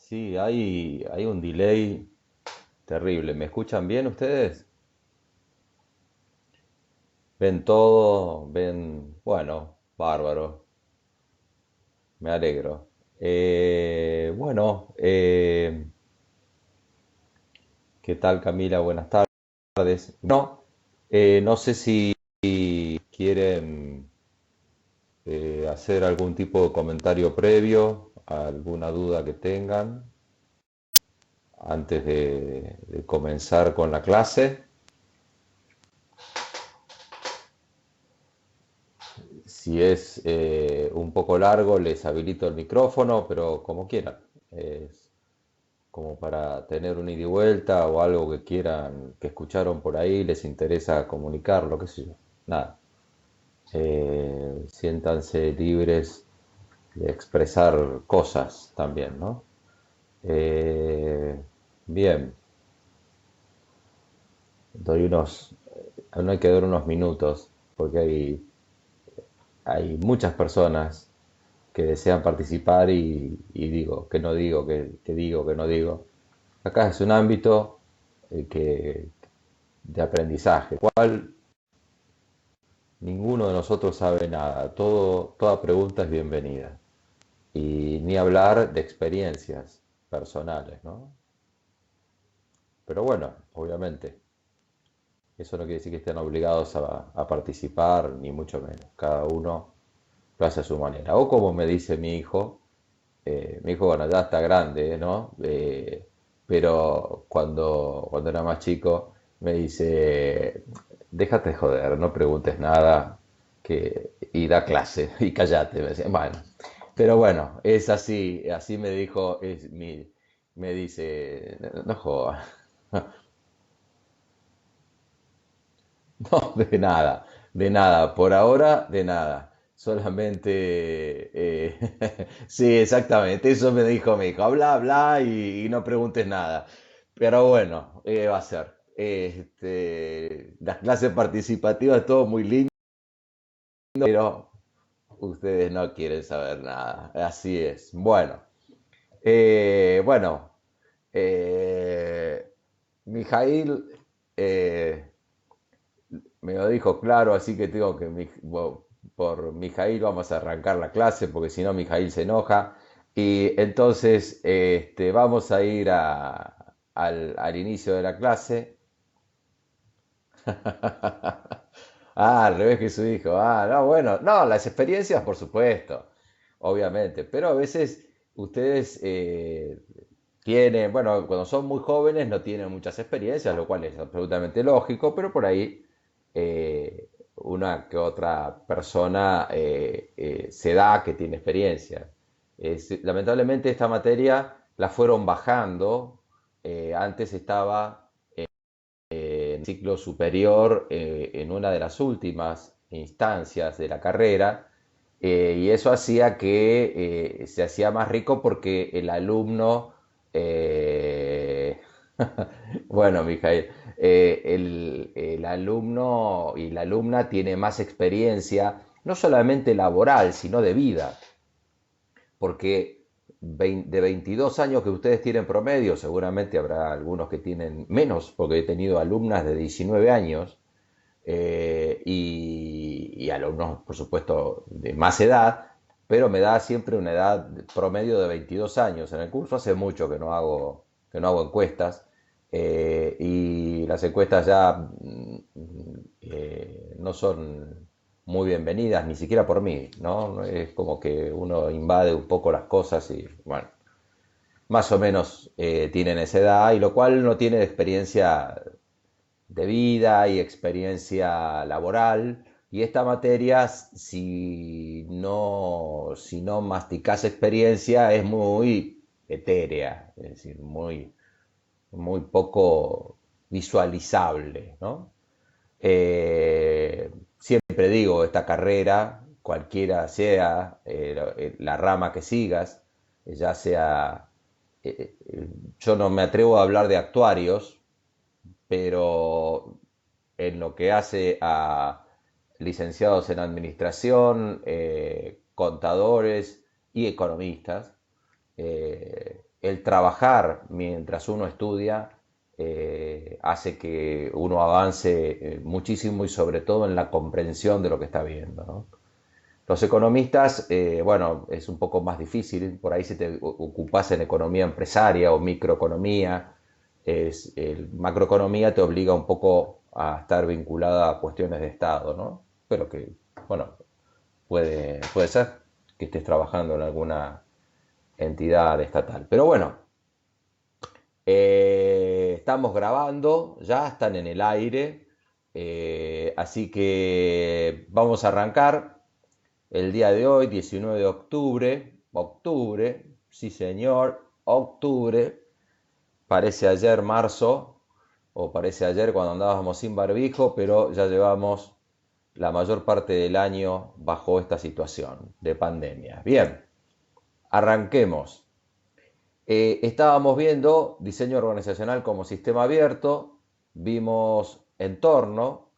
Sí, hay un delay terrible. ¿Me escuchan bien ustedes? ¿Ven todo? ¿Ven? Bueno, bárbaro. Me alegro. Bueno, ¿qué tal Camila? Buenas tardes. No, no sé si quieren hacer algún tipo de comentario previo, alguna duda que tengan antes de comenzar con la clase. Si es un poco largo, les habilito el micrófono, pero como quieran. Es como para tener un ida y vuelta o algo que quieran, que escucharon por ahí, les interesa comunicarlo, qué sé yo. Nada. Siéntanse libres de expresar cosas también, ¿no? Eh, Bien, no hay que dar unos minutos, porque hay muchas personas que desean participar y digo, que no digo, que digo, que no digo. Acá es un ámbito de aprendizaje, cual ninguno de nosotros sabe nada, toda pregunta es bienvenida. Y ni hablar de experiencias personales, ¿no? Pero bueno, obviamente, eso no quiere decir que estén obligados a participar, ni mucho menos. Cada uno lo hace a su manera. O como me dice mi hijo, bueno, ya está grande, ¿no? Pero cuando era más chico, me dice, déjate de joder, no preguntes nada, y da clase, y callate. Me decía, bueno, pero bueno, es así, así me dijo, me dice, no jodas. No, de nada, por ahora de nada. Solamente, sí, exactamente, eso me dijo mi hijo, habla, habla y no preguntes nada. Pero bueno, va a ser. Las clases participativas, todo muy lindo, pero ustedes no quieren saber nada. Así es. Bueno, bueno, eh, Mijail, eh, me lo dijo claro, así que tengo que, por Mijail vamos a arrancar la clase, porque si no Mijail se enoja. Y entonces vamos a ir al inicio de la clase. Ah, al revés que su hijo. Ah, no, bueno, no, las experiencias, por supuesto, obviamente, pero a veces ustedes tienen, bueno, cuando son muy jóvenes no tienen muchas experiencias, lo cual es absolutamente lógico, pero por ahí una que otra persona se da que tiene experiencia. Lamentablemente esta materia la fueron bajando, antes estaba en ciclo superior en una de las últimas instancias de la carrera, y eso hacía que se hacía más rico porque el alumno, eh, bueno, Mijail, el alumno y la alumna tiene más experiencia, no solamente laboral, sino de vida, porque de 22 años que ustedes tienen promedio, seguramente habrá algunos que tienen menos, porque he tenido alumnas de 19 años y alumnos, por supuesto, de más edad, pero me da siempre una edad promedio de 22 años. En el curso hace mucho que no hago encuestas, y las encuestas ya no son muy bienvenidas, ni siquiera por mí, ¿no? Es como que uno invade un poco las cosas y, bueno, más o menos tienen esa edad, y lo cual no tiene experiencia de vida y experiencia laboral. Y esta materia, si no masticás experiencia, es muy etérea, es decir, muy poco visualizable, ¿no? Siempre digo, esta carrera, cualquiera sea la rama que sigas, ya sea, yo no me atrevo a hablar de actuarios, pero en lo que hace a licenciados en administración, contadores y economistas, el trabajar mientras uno estudia hace que uno avance muchísimo y sobre todo en la comprensión de lo que está viendo, ¿no? Los economistas, bueno, es un poco más difícil, por ahí si te ocupas en economía empresaria o microeconomía, macroeconomía te obliga un poco a estar vinculada a cuestiones de Estado, ¿no? Pero que, bueno, puede ser que estés trabajando en alguna entidad estatal. Pero bueno, estamos grabando, ya están en el aire, así que vamos a arrancar el día de hoy, 19 de octubre, sí señor, octubre, parece ayer marzo, o parece ayer cuando andábamos sin barbijo, pero ya llevamos la mayor parte del año bajo esta situación de pandemia. Bien, arranquemos. Estábamos viendo diseño organizacional como sistema abierto, vimos entorno,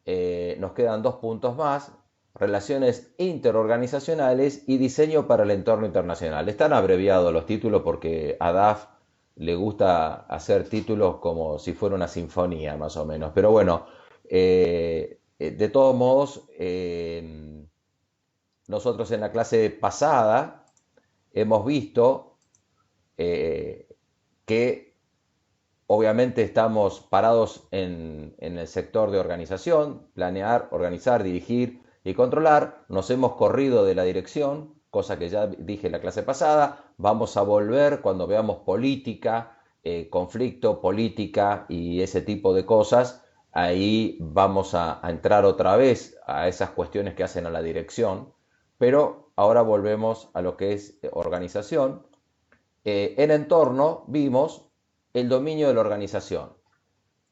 nos quedan dos puntos más, relaciones interorganizacionales y diseño para el entorno internacional. Están abreviados los títulos porque a DAF le gusta hacer títulos como si fuera una sinfonía, más o menos. Pero bueno, de todos modos, nosotros en la clase pasada hemos visto eh, que obviamente estamos parados en el sector de organización, planear, organizar, dirigir y controlar. Nos hemos corrido de la dirección, cosa que ya dije en la clase pasada. Vamos a volver cuando veamos política, conflicto, política y ese tipo de cosas. Ahí vamos a entrar otra vez a esas cuestiones que hacen a la dirección. Pero ahora volvemos a lo que es organización. En entorno vimos el dominio de la organización,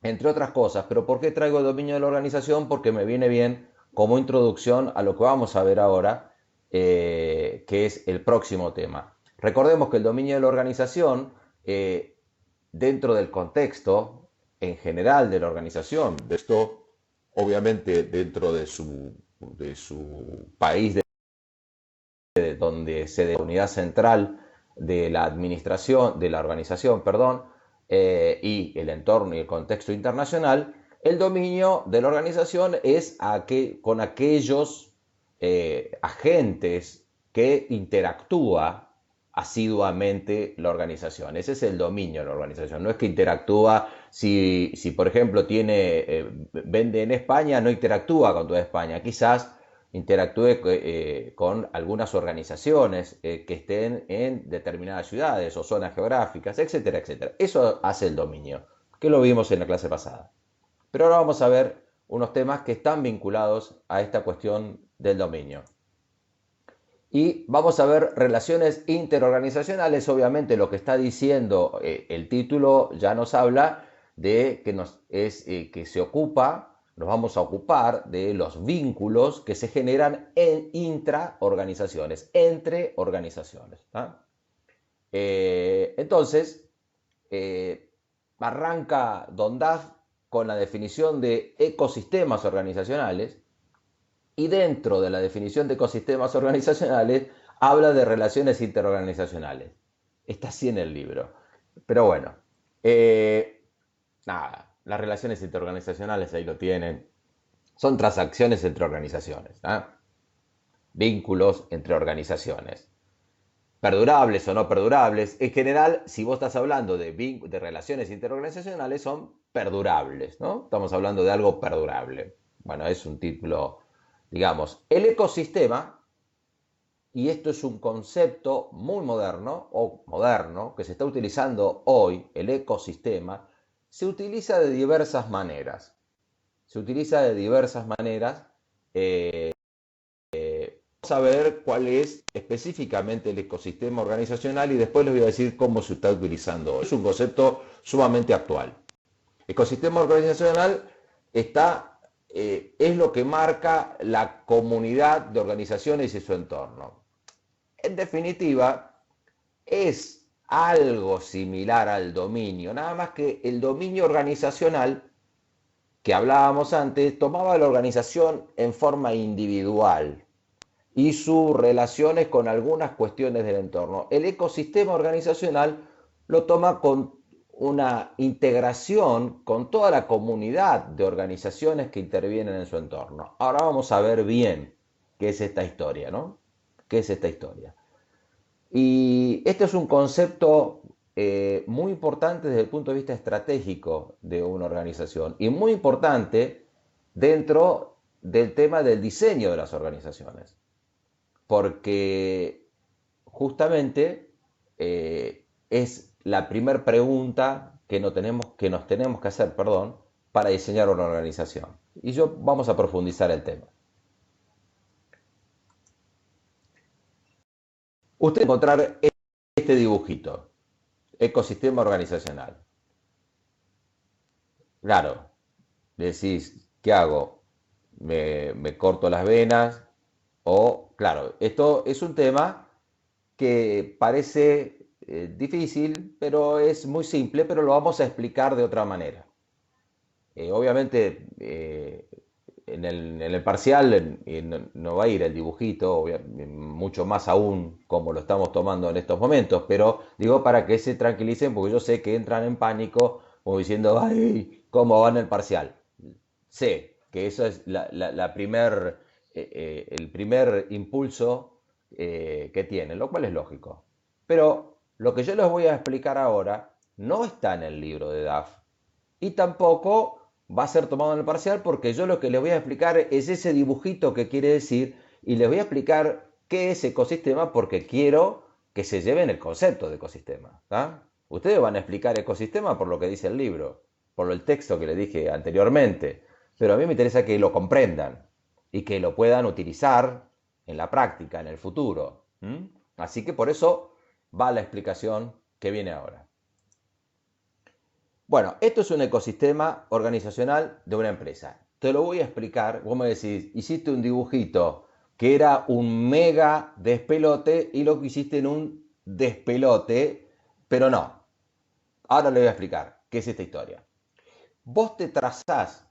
entre otras cosas. ¿Pero por qué traigo el dominio de la organización? Porque me viene bien como introducción a lo que vamos a ver ahora, que es el próximo tema. Recordemos que el dominio de la organización, dentro del contexto en general de la organización, de esto obviamente dentro de su país donde se de la unidad central de la administración, de la organización, perdón, y el entorno y el contexto internacional, el dominio de la organización es con aquellos agentes que interactúa asiduamente la organización. Ese es el dominio de la organización. No es que interactúa, si por ejemplo vende en España, no interactúa con toda España. Quizás interactúe con algunas organizaciones que estén en determinadas ciudades o zonas geográficas, etcétera, etcétera. Eso hace el dominio, que lo vimos en la clase pasada. Pero ahora vamos a ver unos temas que están vinculados a esta cuestión del dominio. Y vamos a ver relaciones interorganizacionales. Obviamente lo que está diciendo el título ya nos habla de que, que nos vamos a ocupar de los vínculos que se generan en intraorganizaciones, entre organizaciones. Entonces, arranca Don Duff con la definición de ecosistemas organizacionales y dentro de la definición de ecosistemas organizacionales habla de relaciones interorganizacionales. Está así en el libro. Pero bueno, nada, las relaciones interorganizacionales ahí lo tienen. Son transacciones entre organizaciones, vínculos entre organizaciones. Perdurables o no perdurables. En general, si vos estás hablando de relaciones interorganizacionales, son perdurables, ¿no? Estamos hablando de algo perdurable. Bueno, es un título, digamos. El ecosistema, y esto es un concepto muy moderno, o moderno, que se está utilizando hoy, el ecosistema, se utiliza de diversas maneras. Se utiliza de diversas maneras. Vamos a ver cuál es específicamente el ecosistema organizacional y después les voy a decir cómo se está utilizando. Es un concepto sumamente actual. Ecosistema organizacional es lo que marca la comunidad de organizaciones y su entorno. En definitiva, es algo similar al dominio, nada más que el dominio organizacional que hablábamos antes tomaba la organización en forma individual y sus relaciones con algunas cuestiones del entorno. El ecosistema organizacional lo toma con una integración con toda la comunidad de organizaciones que intervienen en su entorno. Ahora vamos a ver bien qué es esta historia, ¿no? ¿Qué es esta historia? Y este es un concepto muy importante desde el punto de vista estratégico de una organización y muy importante dentro del tema del diseño de las organizaciones, porque justamente es la primera pregunta que nos tenemos que hacer, perdón, para diseñar una organización. Y yo vamos a profundizar el tema. Usted va a encontrar este dibujito, ecosistema organizacional. Claro, decís, ¿qué hago? Me corto las venas o, claro, esto es un tema que parece difícil, pero es muy simple, pero lo vamos a explicar de otra manera. Obviamente, en el parcial no va a ir el dibujito, mucho más aún como lo estamos tomando en estos momentos, pero digo para que se tranquilicen, porque yo sé que entran en pánico, como diciendo, ay, ¿cómo va en el parcial? Sé que eso es el primer impulso que tienen, lo cual es lógico. Pero lo que yo les voy a explicar ahora no está en el libro de DAF y tampoco va a ser tomado en el parcial porque yo lo que les voy a explicar es ese dibujito que quiere decir y les voy a explicar qué es ecosistema porque quiero que se lleven el concepto de ecosistema. ¿Tá? Ustedes van a explicar ecosistema por lo que dice el libro, por el texto que les dije anteriormente, pero a mí me interesa que lo comprendan y que lo puedan utilizar en la práctica, en el futuro. ¿Mm? Así que por eso va la explicación que viene ahora. Bueno, esto es un ecosistema organizacional de una empresa. Te lo voy a explicar. Vos me decís, hiciste un dibujito que era un mega despelote y lo que hiciste en un despelote, pero no. Ahora le voy a explicar qué es esta historia. Vos te trazás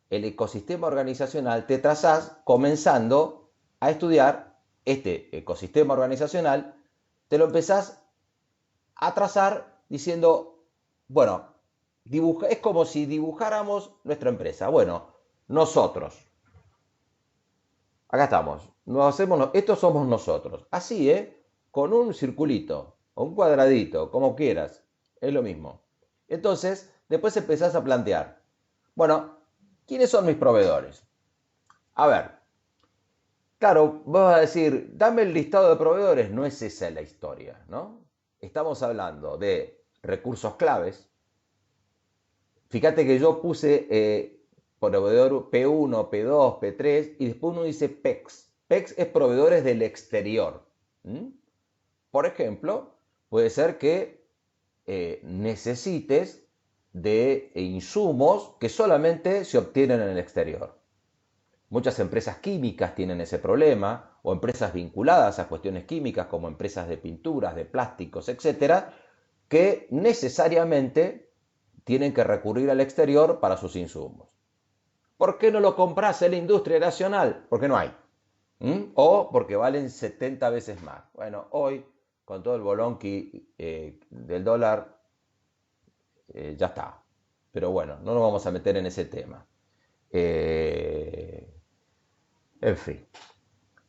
el ecosistema organizacional, te trazás comenzando a estudiar este ecosistema organizacional, te lo empezás a trazar diciendo, bueno, es como si dibujáramos nuestra empresa. Bueno, nosotros, acá estamos, esto somos nosotros. Así, con un circulito o un cuadradito, como quieras, es lo mismo. Entonces, después empezás a plantear, bueno, ¿quiénes son mis proveedores? A ver, claro, vos vas a decir, dame el listado de proveedores, no es esa la historia, ¿no? Estamos hablando de recursos claves. Fíjate que yo puse proveedor P1, P2, P3 y después uno dice PEX. PEX es proveedores del exterior. ¿Mm? Por ejemplo, puede ser que necesites de insumos que solamente se obtienen en el exterior. Muchas empresas químicas tienen ese problema, o empresas vinculadas a cuestiones químicas como empresas de pinturas, de plásticos, etcétera, que necesariamente tienen que recurrir al exterior para sus insumos. ¿Por qué no lo compras en la industria nacional? Porque no hay. O porque valen 70 veces más. Bueno, hoy, con todo el bolonqui del dólar, ya está. Pero bueno, no nos vamos a meter en ese tema. Eh, en fin,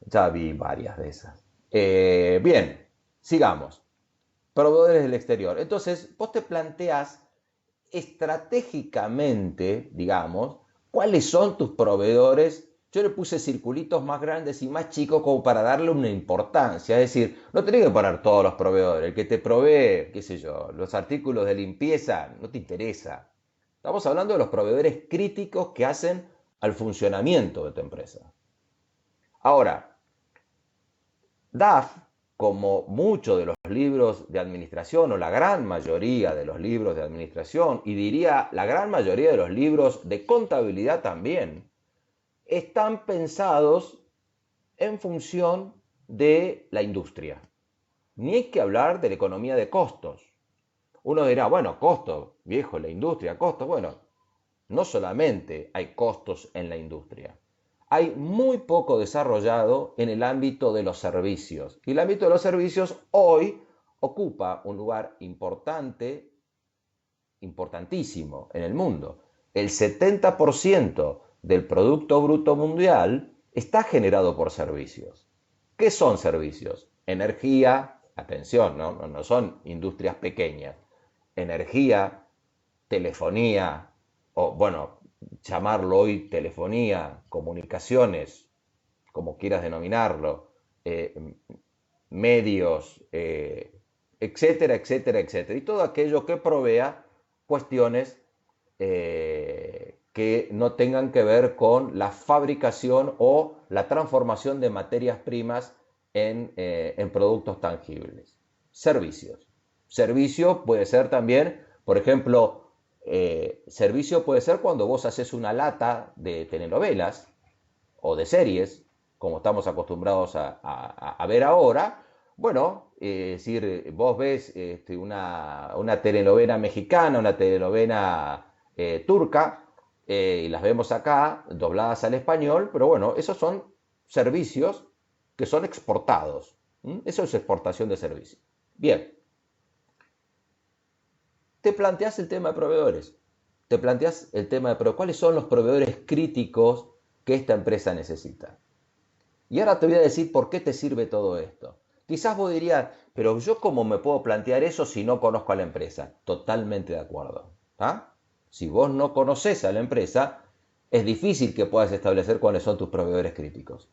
ya vi varias de esas. Bien, sigamos. Proveedores del exterior. Entonces, vos te planteás estratégicamente, digamos, cuáles son tus proveedores. Yo le puse circulitos más grandes y más chicos como para darle una importancia. Es decir, no tenés que poner todos los proveedores. El que te provee, qué sé yo, los artículos de limpieza, no te interesa. Estamos hablando de los proveedores críticos que hacen al funcionamiento de tu empresa. Ahora, DAF, como muchos de los libros de administración, o la gran mayoría de los libros de administración, y diría la gran mayoría de los libros de contabilidad también, están pensados en función de la industria. Ni hay que hablar de la economía de costos. Uno dirá, bueno, costos, viejo, la industria, costos. Bueno, no solamente hay costos en la industria, hay muy poco desarrollado en el ámbito de los servicios. Y el ámbito de los servicios hoy ocupa un lugar importante, importantísimo en el mundo. El 70% del Producto Bruto Mundial está generado por servicios. ¿Qué son servicios? Energía, atención, no son industrias pequeñas. Energía, telefonía, o bueno, llamarlo hoy telefonía, comunicaciones, como quieras denominarlo, medios, etcétera, etcétera, etcétera. Y todo aquello que provea cuestiones que no tengan que ver con la fabricación o la transformación de materias primas en productos tangibles. Servicios. Servicio puede ser también, por ejemplo, servicio puede ser cuando vos haces una lata de telenovelas o de series, como estamos acostumbrados a ver ahora. Bueno, es decir, vos ves una telenovela mexicana, una telenovela turca, y las vemos acá, dobladas al español, pero bueno, esos son servicios que son exportados. ¿Mm? Eso es exportación de servicios. Bien, te planteas el tema de proveedores. Te planteas el tema de cuáles son los proveedores críticos que esta empresa necesita. Y ahora te voy a decir por qué te sirve todo esto. Quizás vos dirías, pero yo cómo me puedo plantear eso si no conozco a la empresa. Totalmente de acuerdo. ¿Ah? Si vos no conoces a la empresa, es difícil que puedas establecer cuáles son tus proveedores críticos.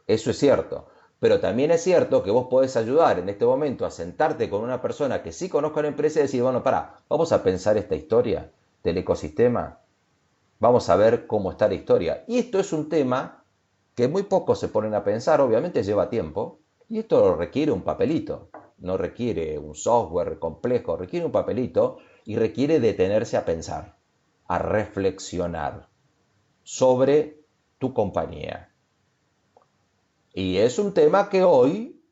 Eso es cierto. Pero también es cierto que vos podés ayudar en este momento a sentarte con una persona que sí conozca la empresa y decir, bueno, pará, vamos a pensar esta historia del ecosistema. Vamos a ver cómo está la historia. Y esto es un tema que muy pocos se ponen a pensar, obviamente lleva tiempo, y esto requiere un papelito, no requiere un software complejo, requiere un papelito y requiere detenerse a pensar, a reflexionar sobre tu compañía. Y es un tema que hoy,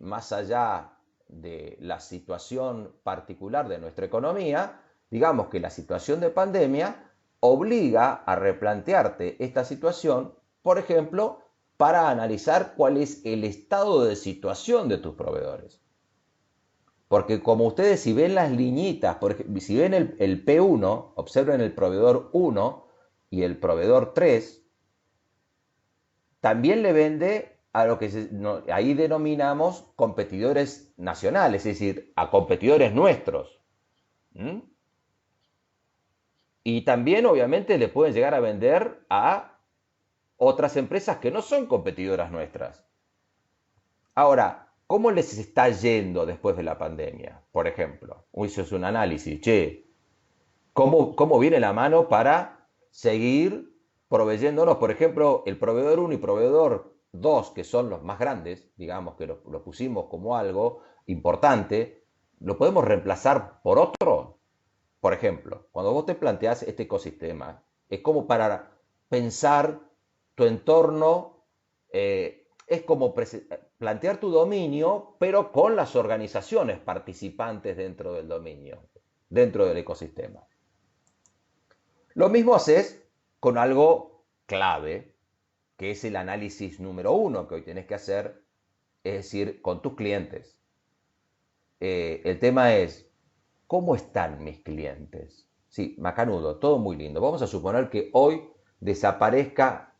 más allá de la situación particular de nuestra economía, digamos que la situación de pandemia obliga a replantearte esta situación, por ejemplo, para analizar cuál es el estado de situación de tus proveedores. Porque como ustedes si ven las liñitas, si ven el P1, observen el proveedor 1 y el proveedor 3, también le vende a lo que ahí denominamos competidores nacionales, es decir, a competidores nuestros. ¿Mm? Y también obviamente le pueden llegar a vender a otras empresas que no son competidoras nuestras. Ahora, ¿cómo les está yendo después de la pandemia? Por ejemplo, eso es un análisis, che, ¿cómo viene la mano para seguir proveyéndonos? Por ejemplo, el proveedor 1 y proveedor 2, que son los más grandes, digamos que lo pusimos como algo importante, ¿lo podemos reemplazar por otro? Por ejemplo, cuando vos te planteás este ecosistema, es como para pensar tu entorno, es como plantear tu dominio, pero con las organizaciones participantes dentro del dominio, dentro del ecosistema. Lo mismo haces con algo clave, que es el análisis número uno que hoy tenés que hacer, es decir, con tus clientes. El tema es, ¿cómo están mis clientes? Sí, macanudo, todo muy lindo. Vamos a suponer que hoy desaparezca,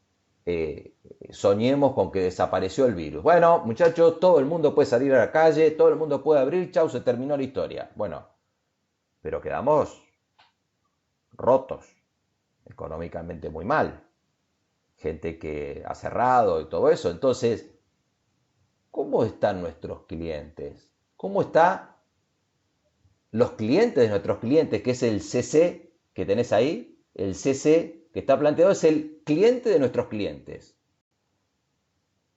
soñemos con que desapareció el virus. Bueno, muchachos, todo el mundo puede salir a la calle, todo el mundo puede abrir, chau, se terminó la historia. Bueno, pero quedamos rotos, económicamente muy mal. Gente que ha cerrado y todo eso. Entonces, ¿cómo están nuestros clientes? ¿Cómo están los clientes de nuestros clientes, que es el CC que tenés ahí? El CC que está planteado es el cliente de nuestros clientes.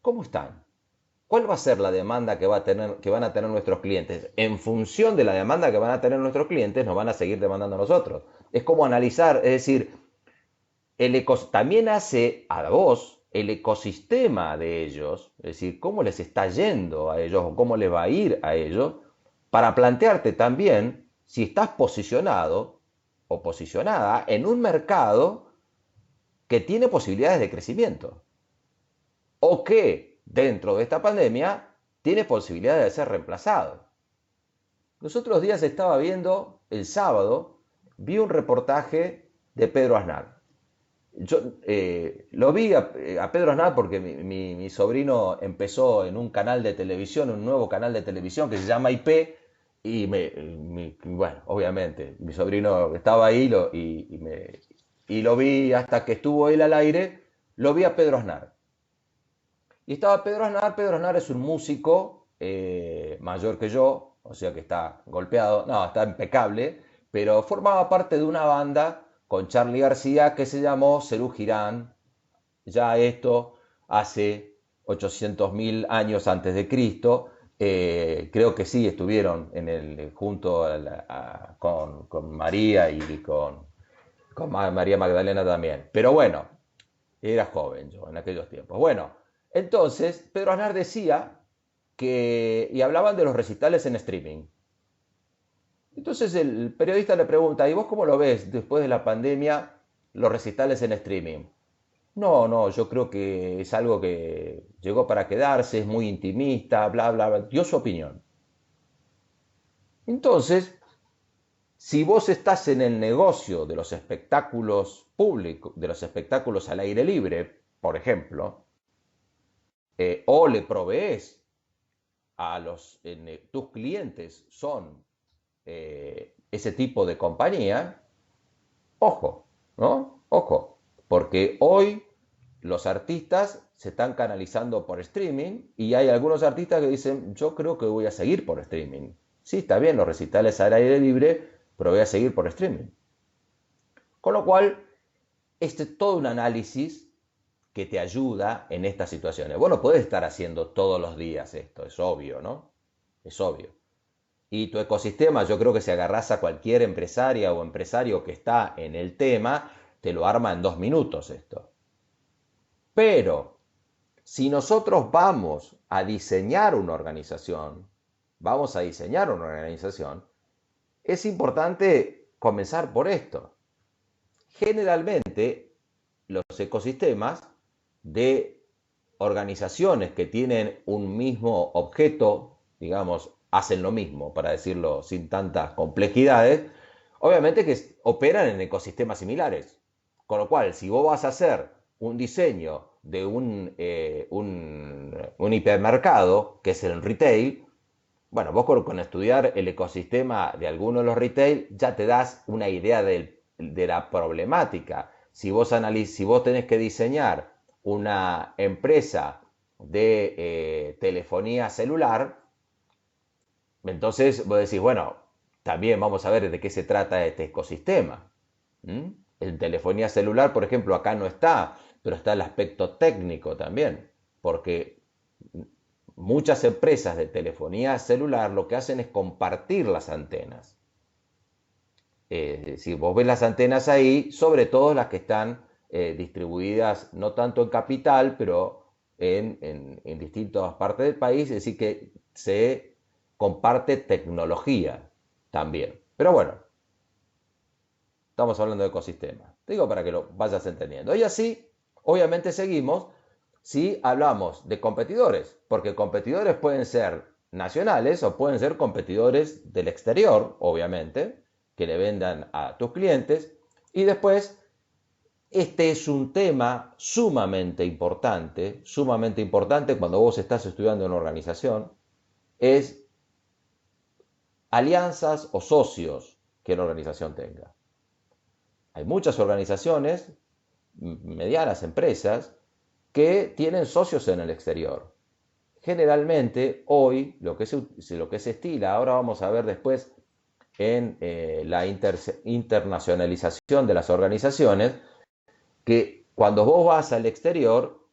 ¿Cómo están? ¿Cuál va a ser la demanda que van a tener nuestros clientes? En función de la demanda que van a tener nuestros clientes, nos van a seguir demandando a nosotros. Es como analizar, es decir, también hace a vos el ecosistema de ellos, es decir, cómo les está yendo a ellos o cómo les va a ir a ellos, para plantearte también si estás posicionado o posicionada en un mercado que tiene posibilidades de crecimiento o que dentro de esta pandemia tiene posibilidades de ser reemplazado. Los otros días estaba viendo, el sábado, vi un reportaje de Pedro Aznar. Yo lo vi a Pedro Aznar porque mi sobrino empezó en un canal de televisión, un nuevo canal de televisión que se llama IP, y bueno, obviamente, mi sobrino estaba ahí y lo vi hasta que estuvo él al aire, lo vi a Pedro Aznar. Y estaba Pedro Aznar es un músico mayor que yo, o sea que está golpeado, no, está impecable, pero formaba parte de una banda con Charly García que se llamó Serú Girán, ya esto hace 800.000 años antes de Cristo. Creo que sí estuvieron junto con María y con María Magdalena también. Pero bueno, era joven yo en aquellos tiempos. Bueno, entonces Pedro Aznar decía y hablaban de los recitales en streaming. Entonces el periodista le pregunta, ¿y vos cómo lo ves después de la pandemia los recitales en streaming? No, no, yo creo que es algo que llegó para quedarse, es muy intimista, bla, bla, bla. Dio su opinión. Entonces, si vos estás en el negocio de los espectáculos públicos, de los espectáculos al aire libre, por ejemplo, o le provees tus clientes son ese tipo de compañía, ojo, ¿no? Ojo, porque hoy los artistas se están canalizando por streaming y hay algunos artistas que dicen, yo creo que voy a seguir por streaming. Sí, está bien, los recitales al aire libre, pero voy a seguir por streaming. Con lo cual, este es todo un análisis que te ayuda en estas situaciones. Vos no podés estar haciendo todos los días esto, es obvio, ¿no? Es obvio. Y tu ecosistema, yo creo que si agarrás a cualquier empresaria o empresario que está en el tema, te lo arma en 2 minutos esto. Pero si nosotros vamos a diseñar una organización, es importante comenzar por esto. Generalmente, los ecosistemas de organizaciones que tienen un mismo objeto, digamos, hacen lo mismo, para decirlo sin tantas complejidades, obviamente que operan en ecosistemas similares. Con lo cual, si vos vas a hacer un diseño de un hipermercado, que es el retail, bueno, vos con estudiar el ecosistema de alguno de los retail ya te das una idea de la problemática. Si vos tenés que diseñar una empresa de telefonía celular, entonces vos decís, bueno, también vamos a ver de qué se trata este ecosistema. ¿Mm? En telefonía celular, por ejemplo, acá no está, pero está el aspecto técnico también, porque muchas empresas de telefonía celular lo que hacen es compartir las antenas. Si vos ves las antenas ahí, sobre todo las que están distribuidas no tanto en capital, pero en distintas partes del país, es decir, que se comparte tecnología también. Pero bueno, estamos hablando de ecosistema. Te digo para que lo vayas entendiendo. Y así, obviamente, seguimos si hablamos de competidores, porque competidores pueden ser nacionales o pueden ser competidores del exterior, obviamente, que le vendan a tus clientes. Y después, este es un tema sumamente importante cuando vos estás estudiando en una organización, es alianzas o socios que la organización tenga. Hay muchas organizaciones, medianas empresas, que tienen socios en el exterior. Generalmente, hoy, lo que se estila, ahora vamos a ver después en la internacionalización de las organizaciones, que cuando vos vas al exterior,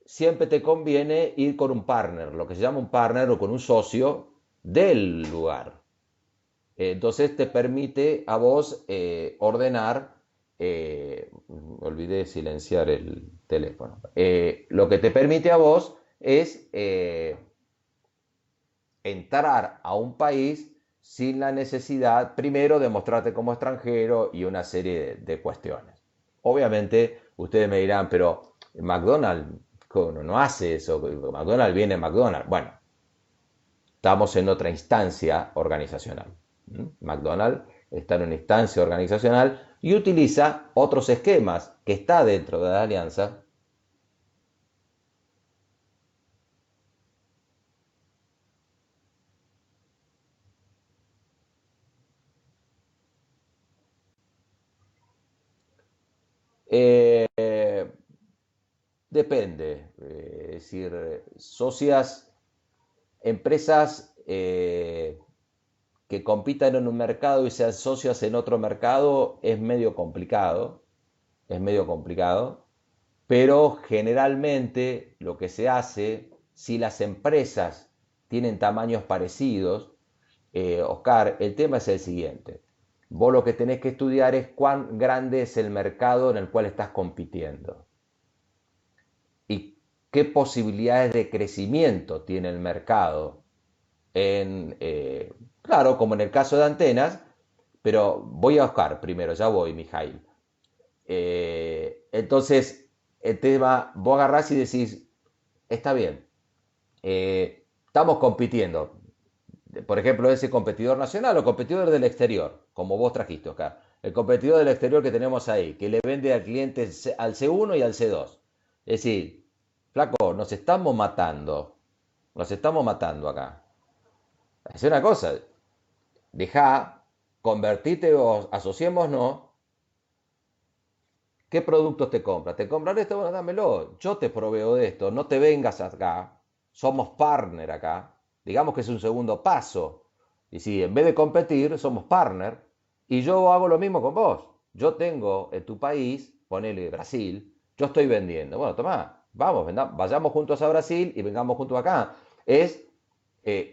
siempre te conviene ir con un partner, lo que se llama un partner o con un socio del lugar. Entonces te permite a vos ordenar, olvidé silenciar el teléfono. Lo que te permite a vos es entrar a un país sin la necesidad, primero, de mostrarte como extranjero y una serie de cuestiones. Obviamente, ustedes me dirán, pero McDonald's no hace eso, McDonald's viene McDonald's. Bueno, estamos en otra instancia organizacional. McDonald's está en una instancia organizacional y utiliza otros esquemas que está dentro de la alianza. Eh, Depende, es decir, empresas que compitan en un mercado y sean socias en otro mercado es medio complicado, pero generalmente lo que se hace, si las empresas tienen tamaños parecidos, Oscar, el tema es el siguiente. Vos lo que tenés que estudiar es cuán grande es el mercado en el cual estás compitiendo y qué posibilidades de crecimiento tiene el mercado claro, como en el caso de antenas, pero voy a Oscar primero, ya voy, Mijail. Entonces, el tema, vos agarrás y decís, está bien, estamos compitiendo. Por ejemplo, ese competidor nacional o competidor del exterior, como vos trajiste acá. El competidor del exterior que tenemos ahí, que le vende al cliente al C1 y al C2. Es decir, flaco, nos estamos matando acá. Es una cosa, deja, convertite o asociémonos. ¿Qué productos te compras? ¿Te compran esto? Bueno, dámelo. Yo te proveo de esto. No te vengas acá. Somos partner acá. Digamos que es un segundo paso. Y si en vez de competir, somos partner. Y yo hago lo mismo con vos. Yo tengo en tu país, ponele Brasil, yo estoy vendiendo. Bueno, tomá, vamos, vayamos juntos a Brasil y vengamos juntos acá. Es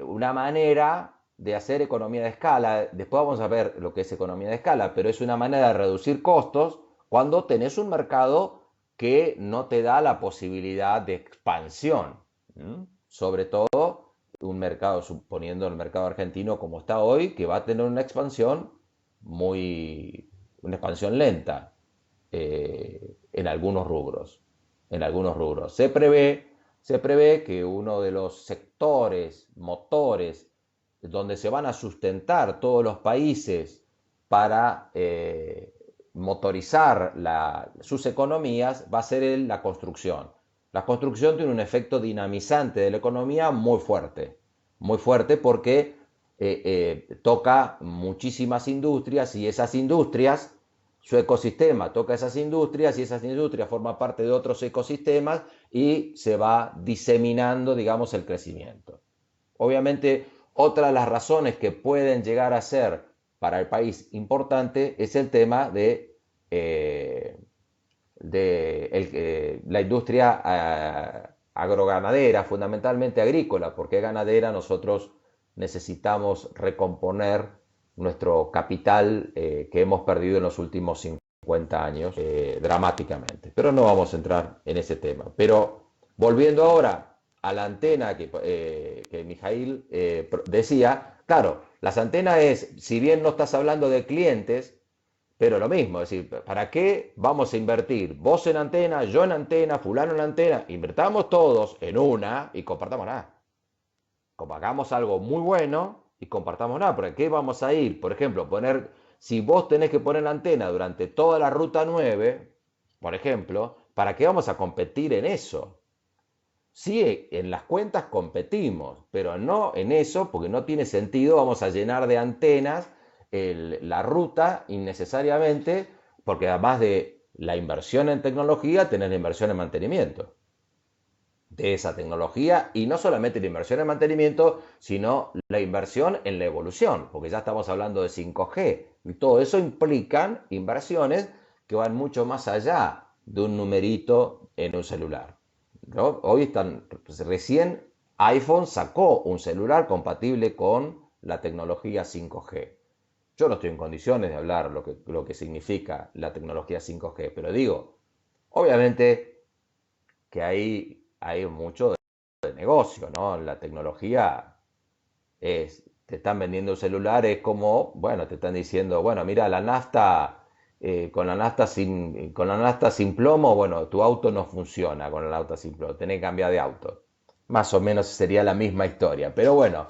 una manera de hacer economía de escala. Después vamos a ver lo que es economía de escala, pero es una manera de reducir costos cuando tenés un mercado que no te da la posibilidad de expansión. Sobre todo un mercado, suponiendo el mercado argentino como está hoy, que va a tener una expansión lenta en algunos rubros. En algunos rubros. Se prevé que uno de los sectores, motores, donde se van a sustentar todos los países para motorizar sus economías va a ser la construcción. La construcción tiene un efecto dinamizante de la economía muy fuerte porque toca muchísimas industrias y esas industrias, su ecosistema toca esas industrias y esas industrias forman parte de otros ecosistemas y se va diseminando, digamos, el crecimiento. Obviamente, otra de las razones que pueden llegar a ser para el país importante es el tema de la industria agroganadera, fundamentalmente agrícola, porque ganadera nosotros necesitamos recomponer nuestro capital que hemos perdido en los últimos 50 años dramáticamente. Pero no vamos a entrar en ese tema. Pero volviendo ahora a la antena que Mijail decía, claro, las antenas es, si bien no estás hablando de clientes, pero lo mismo, es decir, ¿para qué vamos a invertir? Vos en antena, yo en antena, fulano en antena, invertamos todos en una y compartamos nada. Como hagamos algo muy bueno y compartamos nada. ¿Para qué vamos a ir? Por ejemplo, si vos tenés que poner la antena durante toda la ruta 9, por ejemplo, ¿para qué vamos a competir en eso? Sí, en las cuentas competimos, pero no en eso, porque no tiene sentido, vamos a llenar de antenas la ruta innecesariamente, porque además de la inversión en tecnología, tenés la inversión en mantenimiento de esa tecnología y no solamente la inversión en mantenimiento, sino la inversión en la evolución, porque ya estamos hablando de 5G y todo eso implican inversiones que van mucho más allá de un numerito en un celular. ¿No? Recién iPhone sacó un celular compatible con la tecnología 5G. Yo no estoy en condiciones de hablar lo que significa la tecnología 5G, pero digo, obviamente que hay mucho de negocio, ¿no? La tecnología te están vendiendo un celular, es como, bueno, te están diciendo, bueno, mira, la nafta, con la nafta sin plomo, bueno, tu auto no funciona con la nafta sin plomo, tenés que cambiar de auto. Más o menos sería la misma historia, pero bueno,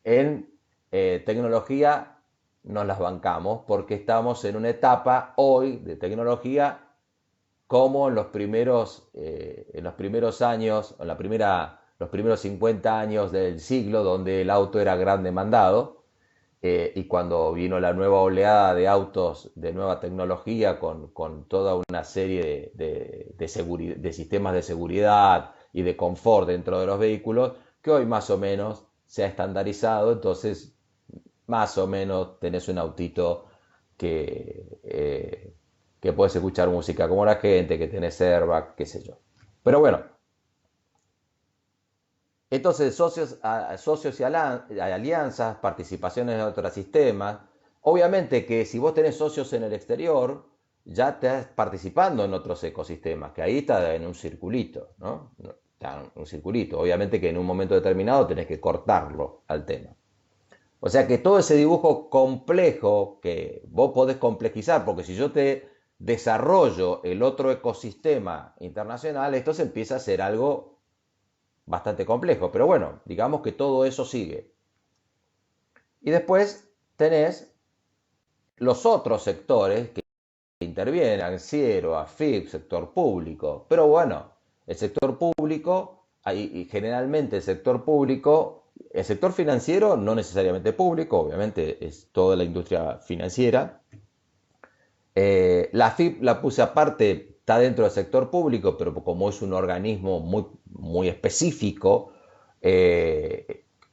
En tecnología nos las bancamos porque estamos en una etapa hoy de tecnología como en los primeros años, los primeros 50 años del siglo, donde el auto era gran demandado, y cuando vino la nueva oleada de autos de nueva tecnología con toda una serie de sistemas de seguridad y de confort dentro de los vehículos, que hoy más o menos se ha estandarizado, entonces más o menos tenés un autito que puedes escuchar música como la gente, que tenés airbag, qué sé yo. Pero bueno, entonces socios y alianzas, participaciones en otros sistemas. Obviamente que si vos tenés socios en el exterior, ya estás participando en otros ecosistemas, que ahí está en un circulito, ¿no? Está en un circulito. Obviamente que en un momento determinado tenés que cortarlo al tema. O sea que todo ese dibujo complejo que vos podés complejizar, porque si yo te desarrollo el otro ecosistema internacional, esto se empieza a ser algo bastante complejo. Pero bueno, digamos que todo eso sigue. Y después tenés los otros sectores que intervienen, financiero, AFIP, sector público. Pero bueno, el sector público, y generalmente el sector financiero no necesariamente público, obviamente es toda la industria financiera. La AFIP la puse aparte, está dentro del sector público, pero como es un organismo muy específico,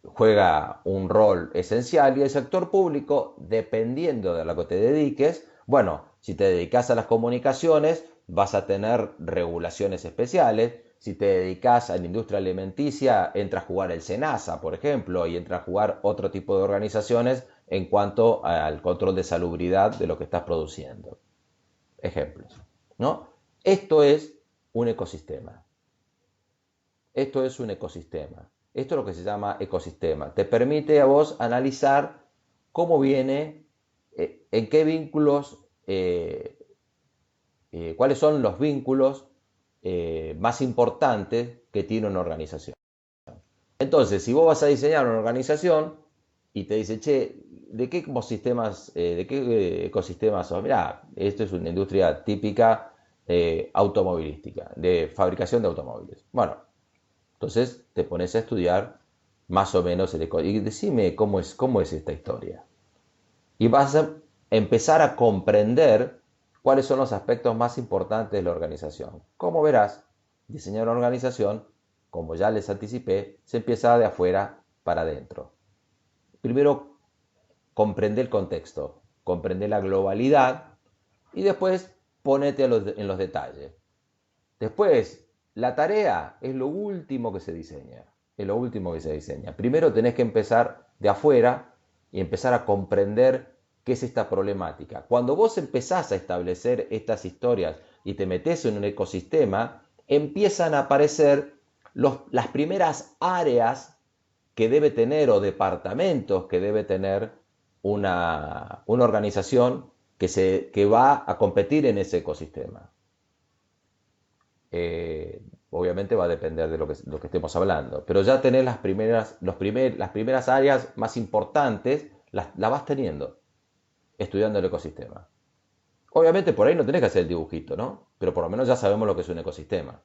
juega un rol esencial. Y el sector público, dependiendo de lo que te dediques, bueno, si te dedicas a las comunicaciones, vas a tener regulaciones especiales. Si te dedicas a la industria alimenticia, entra a jugar el SENASA, por ejemplo, y entra a jugar otro tipo de organizaciones en cuanto al control de salubridad de lo que estás produciendo. Ejemplos, ¿no? Esto es un ecosistema. Esto es un ecosistema. Esto es lo que se llama ecosistema. Te permite a vos analizar cómo viene, en qué vínculos, cuáles son los vínculos más importantes que tiene una organización. Entonces, si vos vas a diseñar una organización y te dice, che, ¿de qué ecosistemas sos? Mirá, esto es una industria típica automovilística, de fabricación de automóviles. Bueno, entonces te pones a estudiar más o menos y decime cómo es esta historia. Y vas a empezar a comprender cuáles son los aspectos más importantes de la organización. Como verás, diseñar una organización, como ya les anticipé, se empieza de afuera para adentro. Primero, comprende el contexto, comprende la globalidad y después ponete en los detalles. Después, la tarea es lo último que se diseña. Es lo último que se diseña. Primero tenés que empezar de afuera y empezar a comprender qué es esta problemática. Cuando vos empezás a establecer estas historias y te metés en un ecosistema, empiezan a aparecer las primeras áreas que debe tener o departamentos que debe tener una organización que va a competir en ese ecosistema. Obviamente va a depender de lo que estemos hablando, pero ya tener las primeras áreas más importantes, las vas teniendo, estudiando el ecosistema. Obviamente por ahí no tenés que hacer el dibujito, ¿no? Pero por lo menos ya sabemos lo que es un ecosistema.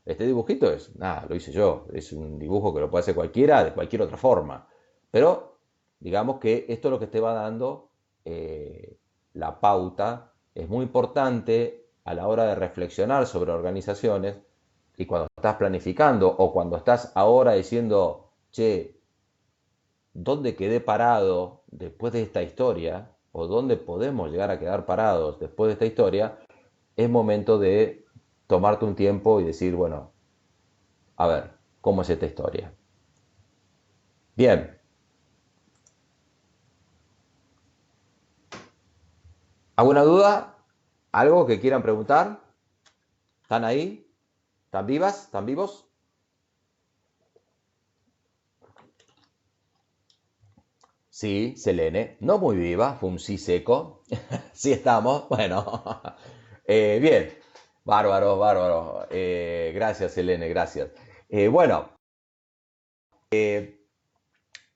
Este dibujito es, nada, lo hice yo, es un dibujo que lo puede hacer cualquiera de cualquier otra forma. Pero digamos que esto es lo que te va dando la pauta. Es muy importante a la hora de reflexionar sobre organizaciones y cuando estás planificando o cuando estás ahora diciendo, che, ¿dónde quedé parado después de esta historia? ¿O dónde podemos llegar a quedar parados después de esta historia? Es momento de tomarte un tiempo y decir, bueno, a ver, ¿cómo es esta historia? Bien, ¿alguna duda? ¿Algo que quieran preguntar? ¿Están ahí? ¿Están vivas? ¿Están vivos? Sí, Selene, no muy viva, fue un sí seco. Sí estamos, bueno. Bien, bárbaro, bárbaro. Gracias, Selene, gracias. Bueno,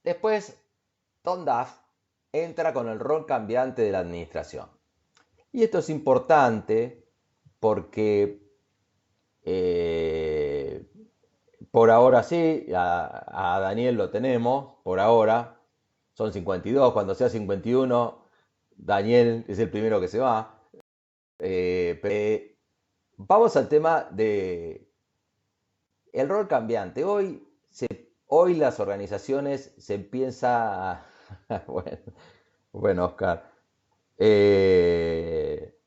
después, Tom Duff entra con el rol cambiante de la administración. Y esto es importante porque eh, por ahora sí, a Daniel lo tenemos, por ahora. Son 52, cuando sea 51, Daniel es el primero que se va. Vamos al tema de el rol cambiante. Hoy las organizaciones se empieza bueno, bueno, Oscar. Eh,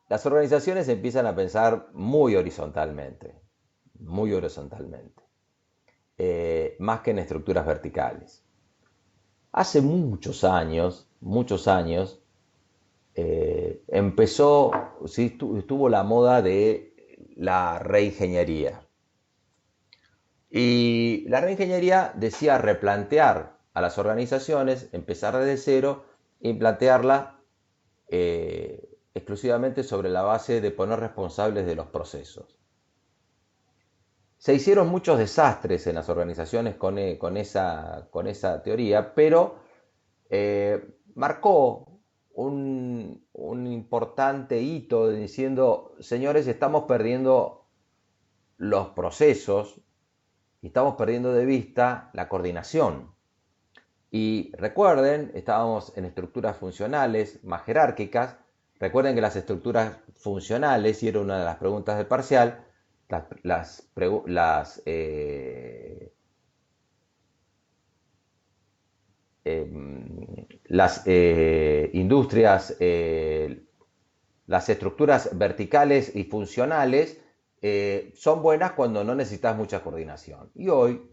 las organizaciones empiezan a pensar muy horizontalmente, más que en estructuras verticales. Hace muchos años, empezó, sí, estuvo la moda de la reingeniería. Y la reingeniería decía replantear a las organizaciones, empezar desde cero y plantearla exclusivamente sobre la base de poner responsables de los procesos. Se hicieron muchos desastres en las organizaciones con esa teoría, pero marcó un importante hito diciendo, señores, estamos perdiendo los procesos y estamos perdiendo de vista la coordinación. Y recuerden, estábamos en estructuras funcionales más jerárquicas. Recuerden que las estructuras funcionales, y era una de las preguntas del parcial, las industrias, las estructuras verticales y funcionales son buenas cuando no necesitas mucha coordinación. Y hoy,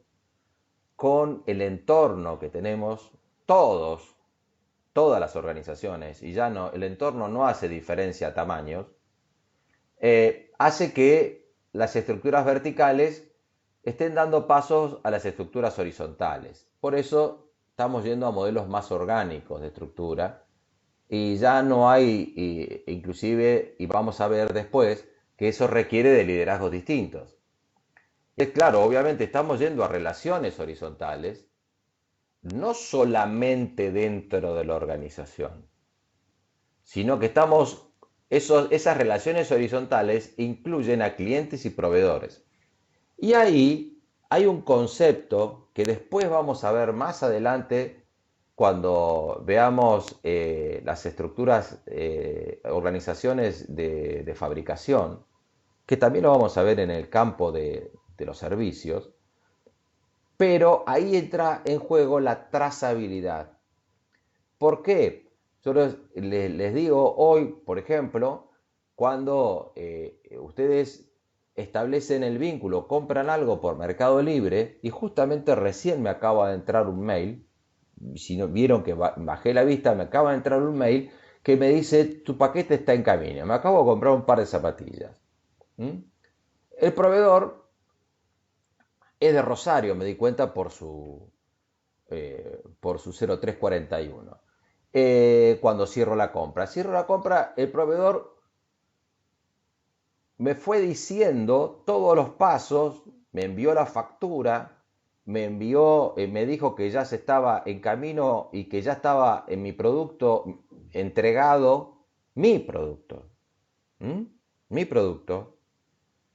con el entorno que tenemos, todas las organizaciones, y ya no, el entorno no hace diferencia a tamaños, hace que las estructuras verticales estén dando pasos a las estructuras horizontales. Por eso estamos yendo a modelos más orgánicos de estructura y ya no hay, inclusive, y vamos a ver después, que eso requiere de liderazgos distintos. Es claro, obviamente estamos yendo a relaciones horizontales, no solamente dentro de la organización, sino que esas relaciones horizontales incluyen a clientes y proveedores. Y ahí hay un concepto que después vamos a ver más adelante cuando veamos las estructuras, organizaciones de fabricación, que también lo vamos a ver en el campo de los servicios, pero ahí entra en juego la trazabilidad. ¿Por qué? Yo les digo hoy, por ejemplo, cuando ustedes establecen el vínculo, compran algo por Mercado Libre y justamente recién me acaba de entrar un mail, si no vieron que bajé la vista, me acaba de entrar un mail que me dice tu paquete está en camino, me acabo de comprar un par de zapatillas. ¿Mm? El proveedor es de Rosario, me di cuenta por su 0341. Cuando cierro la compra. Cierro la compra, el proveedor me fue diciendo todos los pasos, me envió la factura, me dijo que ya se estaba en camino y que ya estaba en mi producto entregado, mi producto, ¿m? Mi producto,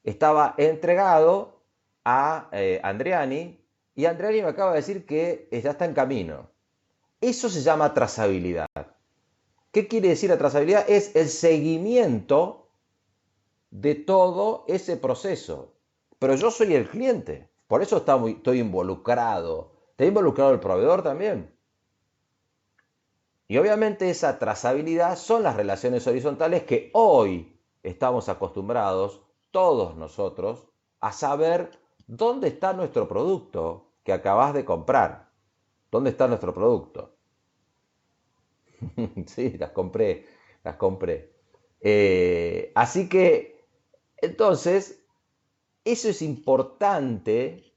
estaba entregado a Andreani y Andreani me acaba de decir que ya está en camino. Eso se llama trazabilidad. ¿Qué quiere decir la trazabilidad? Es el seguimiento de todo ese proceso. Pero yo soy el cliente, por eso estoy involucrado. ¿Está involucrado el proveedor también? Y obviamente esa trazabilidad son las relaciones horizontales que hoy estamos acostumbrados, todos nosotros, a saber dónde está nuestro producto que acabas de comprar. ¿Dónde está nuestro producto? Sí, las compré, las compré. Así que, entonces, eso es importante,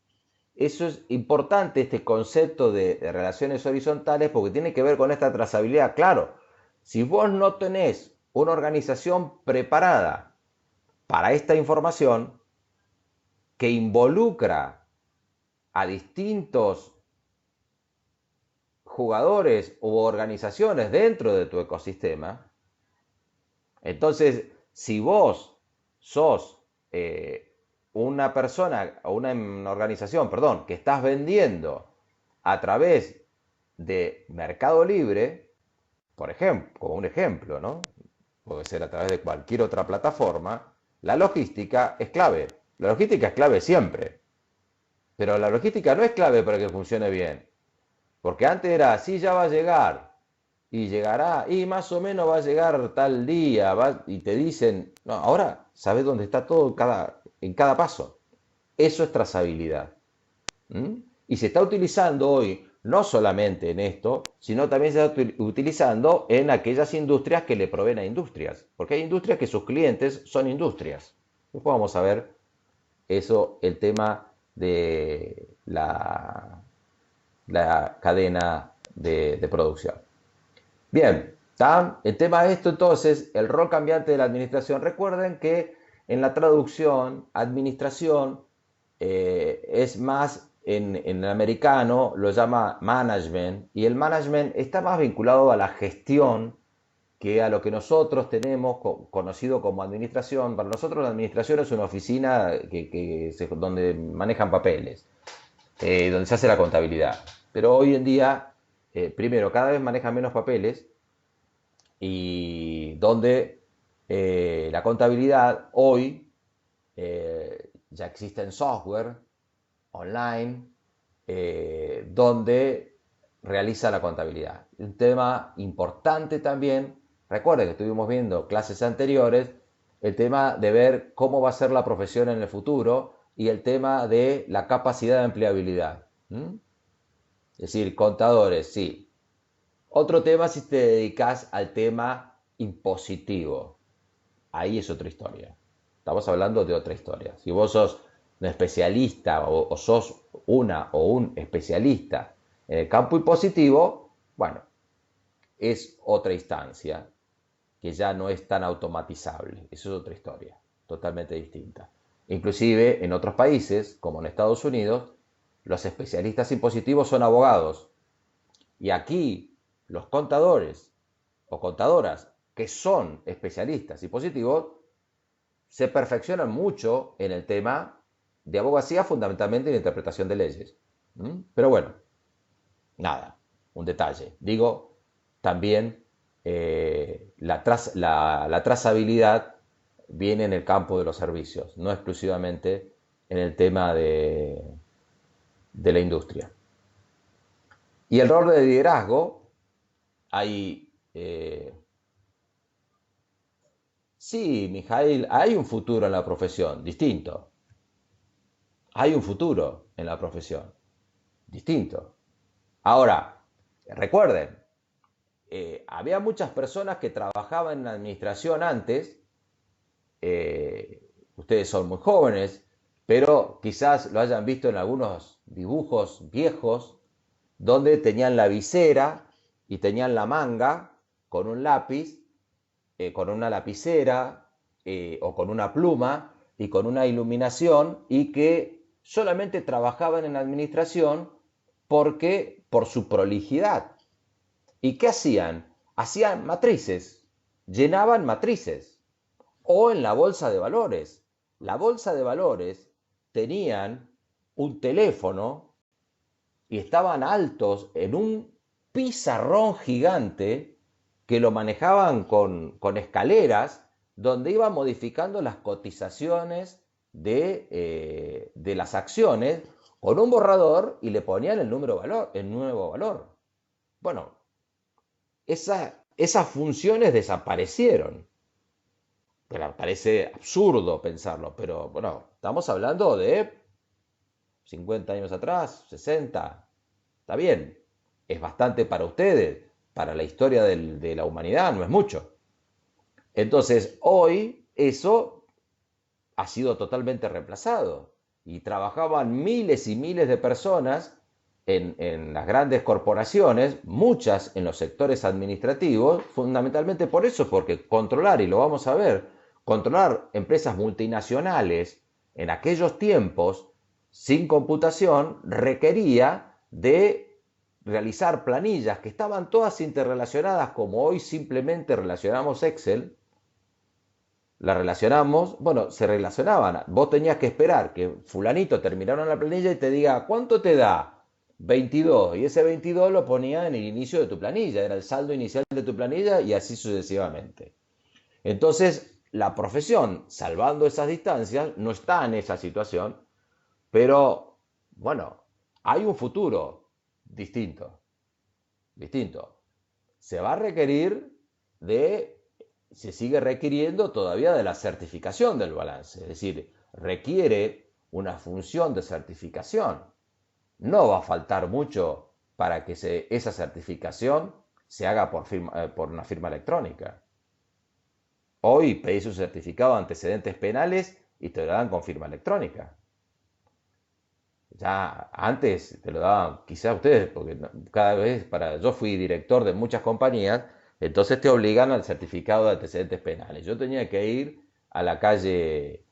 eso es importante este concepto de relaciones horizontales porque tiene que ver con esta trazabilidad. Claro, si vos no tenés una organización preparada para esta información que involucra a distintos jugadores u organizaciones dentro de tu ecosistema. Entonces, si vos sos una persona o una organización, perdón, que estás vendiendo a través de Mercado Libre, por ejemplo, como un ejemplo, ¿no? Puede ser a través de cualquier otra plataforma, la logística es clave. La logística es clave siempre, pero la logística no es clave para que funcione bien. Porque antes era, sí, ya va a llegar, y llegará, y más o menos va a llegar tal día, y te dicen, no, ahora sabes dónde está todo en cada paso. Eso es trazabilidad. ¿Mm? Y se está utilizando hoy no solamente en esto, sino también se está utilizando en aquellas industrias que le proveen a industrias, porque hay industrias que sus clientes son industrias. Después vamos a ver eso, el tema de la cadena de producción. Bien, ¿tá? El tema de esto entonces, el rol cambiante de la administración. Recuerden que en la traducción, administración es más, en el americano lo llama management, y el management está más vinculado a la gestión que a lo que nosotros tenemos conocido como administración. Para nosotros la administración es una oficina donde manejan papeles, donde se hace la contabilidad. Pero hoy en día, primero, cada vez manejan menos papeles y donde la contabilidad hoy ya existen software online donde realiza la contabilidad. Un tema importante también, recuerden que estuvimos viendo clases anteriores, el tema de ver cómo va a ser la profesión en el futuro y el tema de la capacidad de empleabilidad. ¿Mm? Es decir, contadores, sí. Otro tema si te dedicas al tema impositivo. Ahí es otra historia. Estamos hablando de otra historia. Si vos sos un especialista o sos una o un especialista en el campo impositivo, bueno, es otra instancia que ya no es tan automatizable. Eso es otra historia, totalmente distinta. Inclusive en otros países, como en Estados Unidos, los especialistas impositivos son abogados. Y aquí los contadores o contadoras que son especialistas impositivos se perfeccionan mucho en el tema de abogacía, fundamentalmente en la interpretación de leyes. Pero bueno, nada, un detalle. Digo, también la trazabilidad viene en el campo de los servicios, no exclusivamente en el tema de la industria. Y el rol de liderazgo, hay... sí, Mijail, hay un futuro en la profesión, distinto. Hay un futuro en la profesión, distinto. Ahora, recuerden, había muchas personas que trabajaban en la administración antes, ustedes son muy jóvenes, pero quizás lo hayan visto en algunos dibujos viejos, donde tenían la visera y tenían la manga con un lápiz, con una lapicera o con una pluma y con una iluminación, y que solamente trabajaban en la administración por su prolijidad. ¿Y qué hacían? Hacían matrices, llenaban matrices. O en la bolsa de valores. La bolsa de valores tenían un teléfono y estaban altos en un pizarrón gigante que lo manejaban con escaleras, donde iban modificando las cotizaciones de las acciones con un borrador y le ponían el nuevo valor. Bueno, esas funciones desaparecieron. Pero parece absurdo pensarlo, pero bueno, estamos hablando de 50 años atrás, 60. Está bien, es bastante para ustedes, para la historia de la humanidad, no es mucho. Entonces, hoy eso ha sido totalmente reemplazado y trabajaban miles y miles de personas en las grandes corporaciones, muchas en los sectores administrativos, fundamentalmente por eso, porque controlar, y lo vamos a ver, controlar empresas multinacionales en aquellos tiempos sin computación requería de realizar planillas que estaban todas interrelacionadas como hoy simplemente relacionamos Excel, las relacionamos, bueno, se relacionaban. Vos tenías que esperar que fulanito terminara la planilla y te diga, ¿cuánto te da? 22. Y ese 22 lo ponía en el inicio de tu planilla, era el saldo inicial de tu planilla y así sucesivamente. Entonces, la profesión, salvando esas distancias, no está en esa situación, pero bueno, hay un futuro distinto, distinto. Se va a requerir de, se sigue requiriendo todavía de la certificación del balance, es decir, requiere una función de certificación. No va a faltar mucho para que esa certificación se haga por una firma electrónica. Hoy pedís un certificado de antecedentes penales y te lo dan con firma electrónica. Ya antes te lo daban quizás ustedes, porque cada vez yo fui director de muchas compañías, entonces te obligan al certificado de antecedentes penales. Yo tenía que ir a la calle,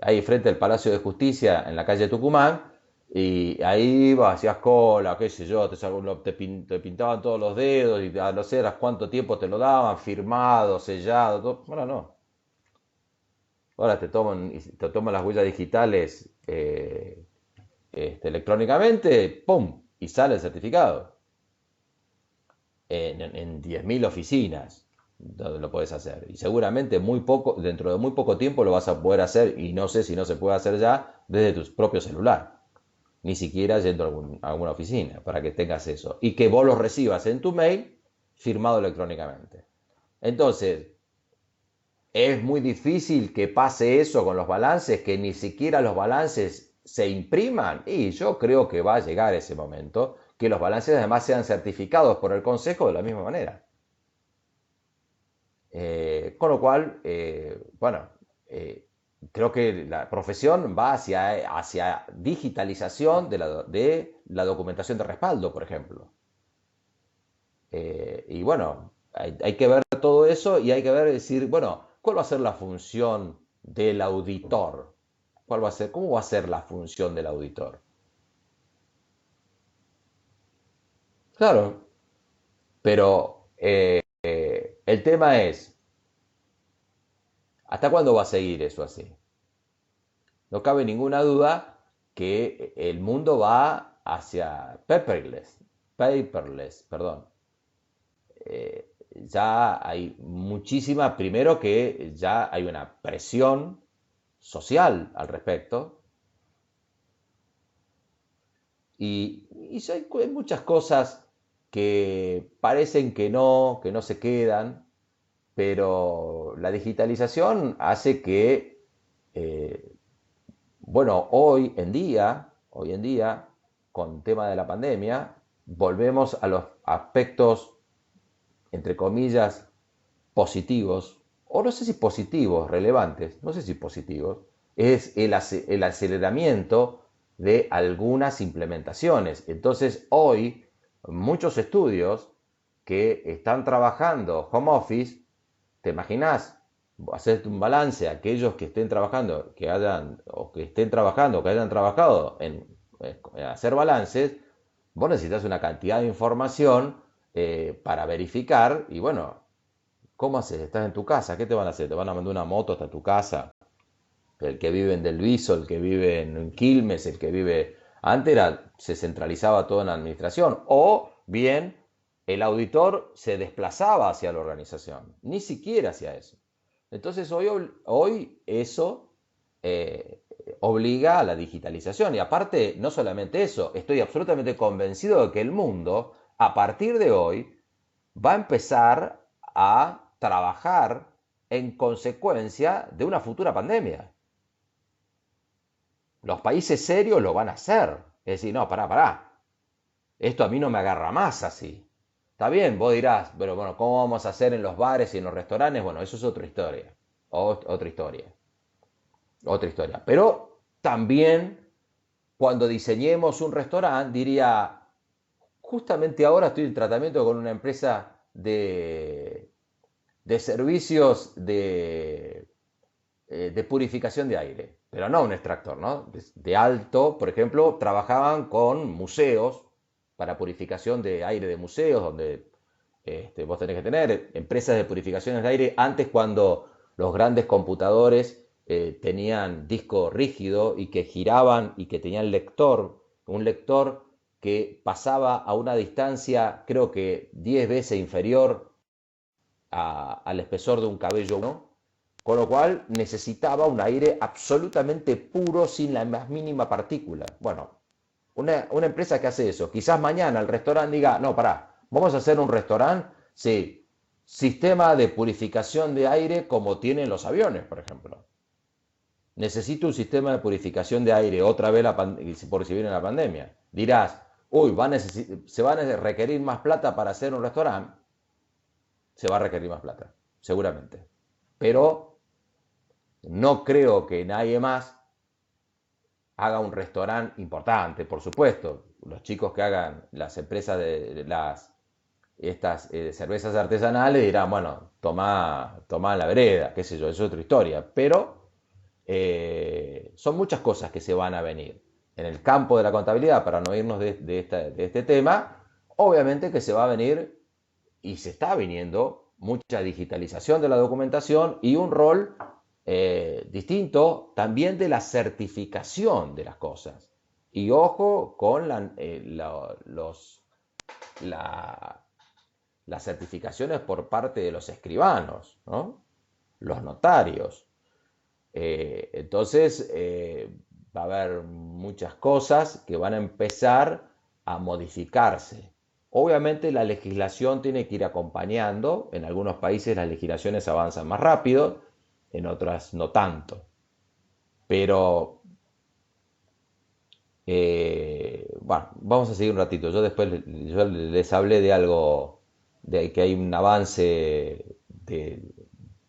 ahí frente al Palacio de Justicia, en la calle Tucumán, y ahí ibas, hacías cola, qué sé yo, te pintaban todos los dedos y a no sé a cuánto tiempo te lo daban, firmado, sellado, todo. Bueno, no. Ahora te toman las huellas digitales electrónicamente, ¡pum! Y sale el certificado. En 10.000 oficinas donde lo puedes hacer. Y seguramente dentro de muy poco tiempo lo vas a poder hacer, y no sé si no se puede hacer ya, desde tu propio celular. Ni siquiera yendo a alguna oficina para que tengas eso. Y que vos lo recibas en tu mail firmado electrónicamente. Entonces, es muy difícil que pase eso con los balances, que ni siquiera los balances se impriman. Y yo creo que va a llegar ese momento, que los balances además sean certificados por el Consejo de la misma manera. Con lo cual, bueno, creo que la profesión va hacia digitalización de la documentación de respaldo, por ejemplo. Y bueno, hay que ver todo eso y hay que ver, decir, bueno, ¿cuál va a ser la función del auditor? ¿Cuál va a ser, cómo va a ser la función del auditor? Claro, pero el tema es, ¿hasta cuándo va a seguir eso así? No cabe ninguna duda que el mundo va hacia paperless, perdón. Ya hay muchísima, primero que ya hay una presión social al respecto, y ya hay muchas cosas que parecen que no se quedan, pero la digitalización hace que, eh, bueno, hoy en día, con tema de la pandemia, volvemos a los aspectos, entre comillas, positivos, o no sé si positivos, relevantes, no sé si positivos, es el aceleramiento de algunas implementaciones. Entonces, hoy, muchos estudios que están trabajando home office, ¿te imaginas? Hacerte un balance, aquellos que estén trabajando, que hayan, o que estén trabajando, que hayan trabajado en hacer balances, vos necesitas una cantidad de información para verificar, y bueno, ¿cómo haces? Estás en tu casa, ¿qué te van a hacer? ¿Te van a mandar una moto hasta tu casa? El que vive en Del Viso, el que vive en Quilmes, el que vive... Antes se centralizaba todo en la administración. O bien el auditor se desplazaba hacia la organización. Ni siquiera hacia eso. Entonces hoy eso eh, obliga a la digitalización. Y aparte, no solamente eso, estoy absolutamente convencido de que el mundo, a partir de hoy, va a empezar a trabajar en consecuencia de una futura pandemia. Los países serios lo van a hacer. Es decir, no, pará. Esto a mí no me agarra más así. Está bien, vos dirás, pero bueno, ¿cómo vamos a hacer en los bares y en los restaurantes? Bueno, eso es otra historia. Otra historia. Otra historia. Pero también cuando diseñemos un restaurante, diría, justamente ahora estoy en tratamiento con una empresa de servicios de purificación de aire, pero no un extractor, ¿no? De alto, por ejemplo, trabajaban con museos para purificación de aire de museos, donde vos tenés que tener empresas de purificación de aire. Antes, cuando los grandes computadores tenían disco rígido y que giraban y que tenían lector, un lector que pasaba a una distancia creo que 10 veces inferior al espesor de un cabello humano, con lo cual necesitaba un aire absolutamente puro sin la más mínima partícula. Bueno, una empresa que hace eso, quizás mañana el restaurante diga, no, pará, vamos a hacer un restaurante, sí, sistema de purificación de aire como tienen los aviones, por ejemplo. Necesito un sistema de purificación de aire otra vez por si viene la pandemia. Dirás, uy, se va a requerir más plata para hacer un restaurante. Se va a requerir más plata, seguramente. Pero no creo que nadie más haga un restaurante importante, por supuesto. Los chicos que hagan las empresas de estas cervezas artesanales dirán, bueno, toma la vereda, qué sé yo, es otra historia. Pero son muchas cosas que se van a venir. En el campo de la contabilidad, para no irnos de este tema, obviamente que se va a venir y se está viniendo mucha digitalización de la documentación y un rol distinto también de la certificación de las cosas. Y ojo con la- las certificaciones por parte de los escribanos, ¿no? Los notarios. Entonces, va a haber muchas cosas que van a empezar a modificarse. Obviamente la legislación tiene que ir acompañando. En algunos países las legislaciones avanzan más rápido, en otras no tanto. Pero, bueno, vamos a seguir un ratito. Yo les hablé de algo, de que hay un avance de,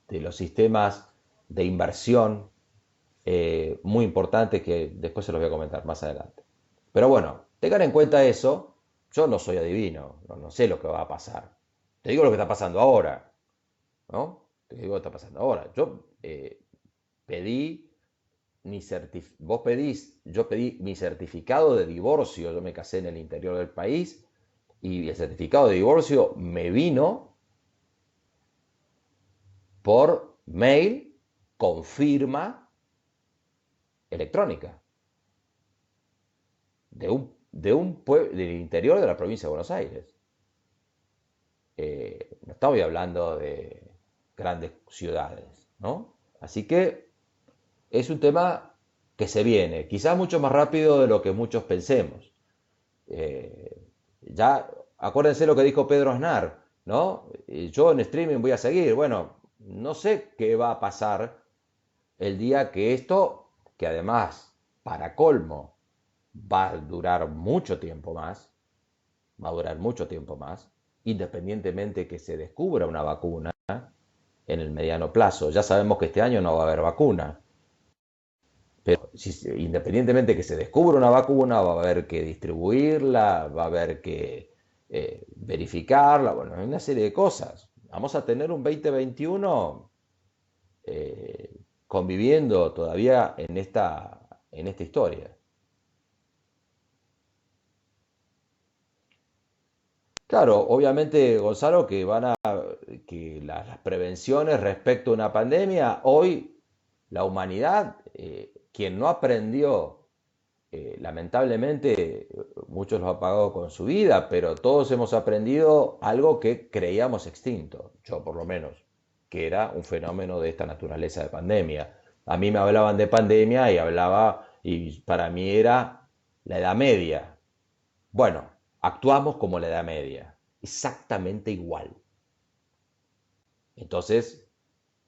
de los sistemas de inversión muy importante que después se los voy a comentar más adelante. Pero bueno, tengan en cuenta eso. Yo no soy adivino, no sé lo que va a pasar. Te digo lo que está pasando ahora, ¿no? Te digo lo que está pasando ahora. Yo pedí vos pedís, yo pedí mi certificado de divorcio. Yo me casé en el interior del país y el certificado de divorcio me vino por mail con firma electrónica del interior de la provincia de Buenos Aires. No estamos hablando de grandes ciudades, ¿no? Así que es un tema que se viene, quizás mucho más rápido de lo que muchos pensemos. Ya, acuérdense lo que dijo Pedro Aznar, ¿no? Yo en streaming voy a seguir. Bueno, no sé qué va a pasar el día que esto, que además, para colmo, va a durar mucho tiempo más, va a durar mucho tiempo más, independientemente que se descubra una vacuna en el mediano plazo. Ya sabemos que este año no va a haber vacuna, pero independientemente que se descubra una vacuna, va a haber que distribuirla, va a haber que verificarla, bueno, hay una serie de cosas. Vamos a tener un 2021 conviviendo todavía en esta historia. Claro, obviamente, Gonzalo, que las prevenciones respecto a una pandemia, hoy la humanidad, quien no aprendió, lamentablemente, muchos lo han pagado con su vida, pero todos hemos aprendido algo que creíamos extinto, yo por lo menos, que era un fenómeno de esta naturaleza de pandemia. A mí me hablaban de pandemia y para mí era la Edad Media. Bueno, actuamos como la Edad Media, exactamente igual. Entonces,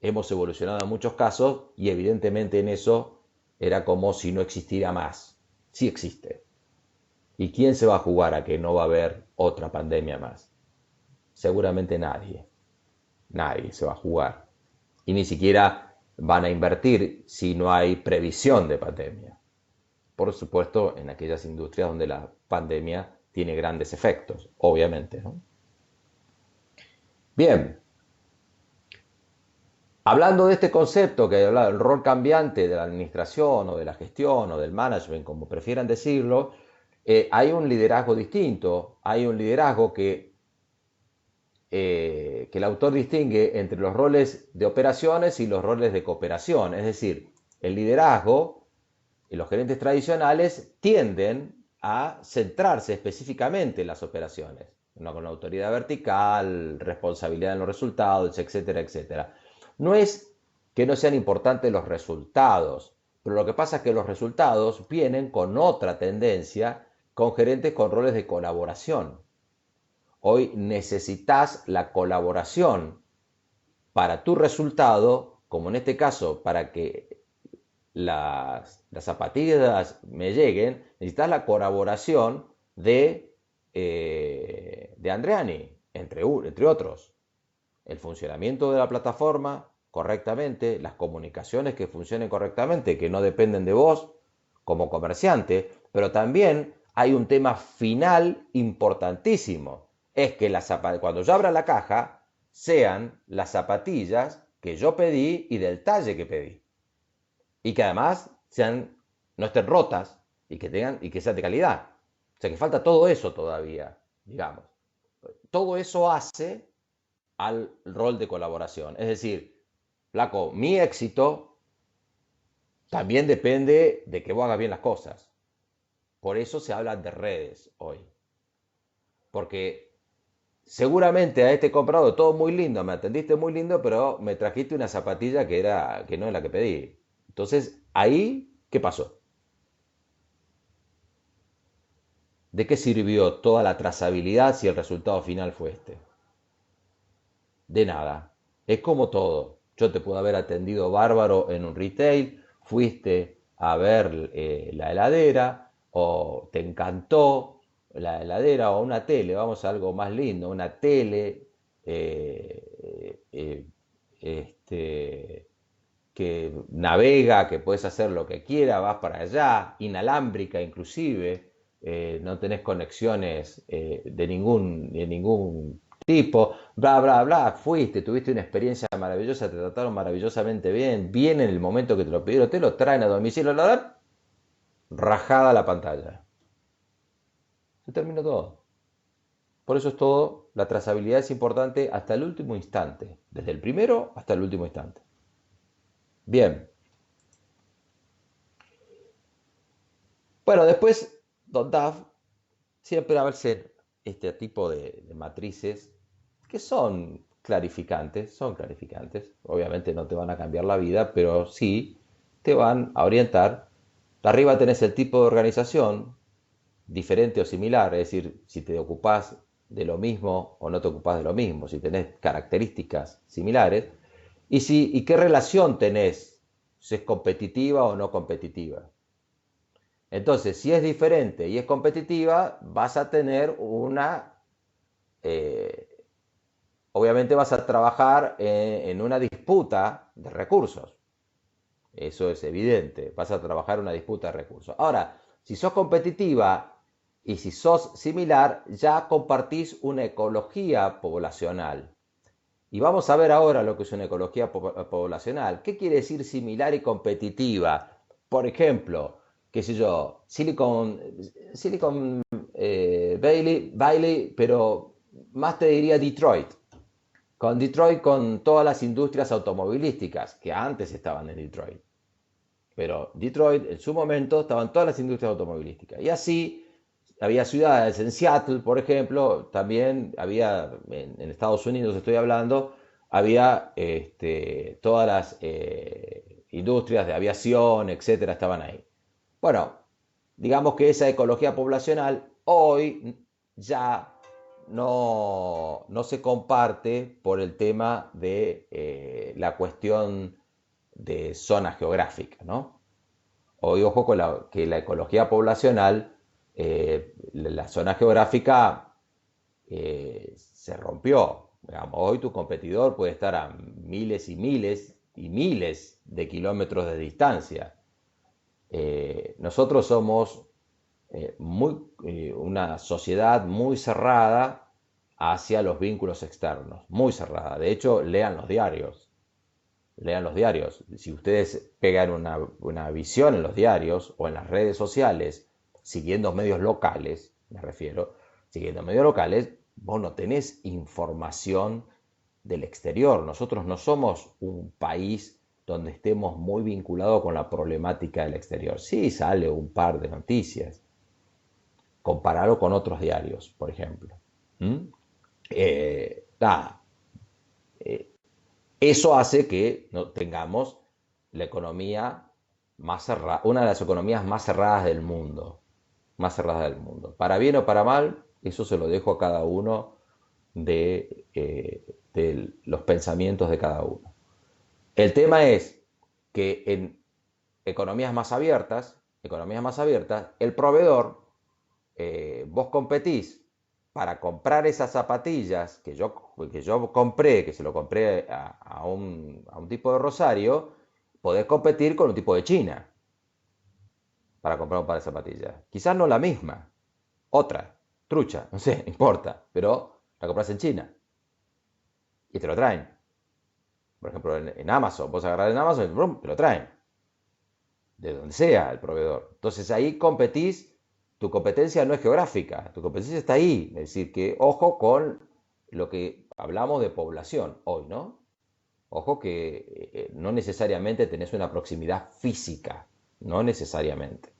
hemos evolucionado en muchos casos y evidentemente en eso era como si no existiera más. Sí existe. ¿Y quién se va a jugar a que no va a haber otra pandemia más? Seguramente nadie. Nadie se va a jugar. Y ni siquiera van a invertir si no hay previsión de pandemia. Por supuesto, en aquellas industrias donde la pandemia tiene grandes efectos, obviamente, ¿no? Bien, Hablando de este concepto que habla del rol cambiante de la administración o de la gestión o del management, como prefieran decirlo, hay un liderazgo distinto, hay un liderazgo que el autor distingue entre los roles de operaciones y los roles de cooperación. Es decir, el liderazgo y los gerentes tradicionales tienden a centrarse específicamente en las operaciones, ¿no? Con autoridad vertical, responsabilidad en los resultados, etcétera, etcétera. No es que no sean importantes los resultados, pero lo que pasa es que los resultados vienen con otra tendencia, con gerentes con roles de colaboración. Hoy necesitas la colaboración para tu resultado, como en este caso, para que las zapatillas me lleguen, necesitas la colaboración de Andreani, entre otros. El funcionamiento de la plataforma correctamente, las comunicaciones que funcionen correctamente, que no dependen de vos como comerciante, pero también hay un tema final importantísimo, es que cuando yo abra la caja sean las zapatillas que yo pedí y del talle que pedí y que además no estén rotas y que sean de calidad. O sea que falta todo eso todavía, digamos. Todo eso hace al rol de colaboración. Es decir, flaco, mi éxito también depende de que vos hagas bien las cosas. Por eso se habla de redes hoy. Porque seguramente a este comprador todo muy lindo, me atendiste muy lindo, pero me trajiste una zapatilla que no es la que pedí. Entonces, ahí, ¿qué pasó? ¿De qué sirvió toda la trazabilidad si el resultado final fue este? De nada. Es como todo. Yo te puedo haber atendido bárbaro en un retail, fuiste a ver la heladera o te encantó la heladera o una tele, vamos a algo más lindo, una tele este, que navega, que puedes hacer lo que quieras, vas para allá, inalámbrica inclusive, no tenés conexiones de ningún tipo, bla, bla, bla, fuiste, tuviste una experiencia maravillosa, te trataron maravillosamente bien, viene en el momento que te lo pidieron, te lo traen a domicilio, rajada la pantalla. Se terminó todo. Por eso es todo, la trazabilidad es importante hasta el último instante, desde el primero hasta el último instante. Bien, bueno, después Don Duff siempre va a ser este tipo de matrices que son clarificantes, obviamente no te van a cambiar la vida, pero sí te van a orientar. Arriba tenés el tipo de organización, diferente o similar, es decir, si te ocupás de lo mismo o no te ocupás de lo mismo, si tenés características similares, y qué relación tenés, si es competitiva o no competitiva. Entonces, si es diferente y es competitiva, vas a tener eh, obviamente vas a trabajar en una disputa de recursos. Eso es evidente. Vas a trabajar una disputa de recursos. Ahora, si sos competitiva y si sos similar, ya compartís una ecología poblacional. Y vamos a ver ahora lo que es una ecología poblacional. ¿Qué quiere decir similar y competitiva? Por ejemplo, qué sé yo, Bailey, pero más te diría Detroit. Con Detroit, con todas las industrias automovilísticas que antes estaban en Detroit. Pero Detroit, en su momento, estaban todas las industrias automovilísticas. Y así había ciudades, en Seattle, por ejemplo, también había, en Estados Unidos estoy hablando, había todas las industrias de aviación, etcétera, estaban ahí. Bueno, digamos que esa ecología poblacional hoy ya no se comparte por el tema de la cuestión de zona geográfica, ¿no? Hoy ojo con que la ecología poblacional, la zona geográfica se rompió. Digamos, hoy tu competidor puede estar a miles y miles y miles de kilómetros de distancia. Nosotros somos una sociedad muy cerrada hacia los vínculos externos, muy cerrada. De hecho, lean los diarios. lean los diarios. Si ustedes pegan una visión en los diarios o en las redes sociales, siguiendo medios locales, me refiero, siguiendo medios locales, vos no tenés información del exterior. Nosotros no somos un país donde estemos muy vinculados con la problemática del exterior. Sí sale un par de noticias, compararlo con otros diarios, por ejemplo. ¿Mm? Nada, eso hace que no tengamos la economía más cerrada, una de las economías más cerradas del mundo, más cerradas del mundo. Para bien o para mal, eso se lo dejo a cada uno de los pensamientos de cada uno. El tema es que en economías más abiertas, el proveedor, vos competís para comprar esas zapatillas que yo compré, que se lo compré a un tipo de Rosario, podés competir con un tipo de China para comprar un par de zapatillas. Quizás no la misma, otra, trucha, no sé, no importa, pero la compras en China y te lo traen. Por ejemplo, en Amazon, vos agarrás en Amazon y te lo traen, de donde sea el proveedor. Entonces ahí competís, tu competencia no es geográfica, tu competencia está ahí. Es decir, que ojo con lo que hablamos de población hoy, ¿no? Ojo que no necesariamente tenés una proximidad física, no necesariamente.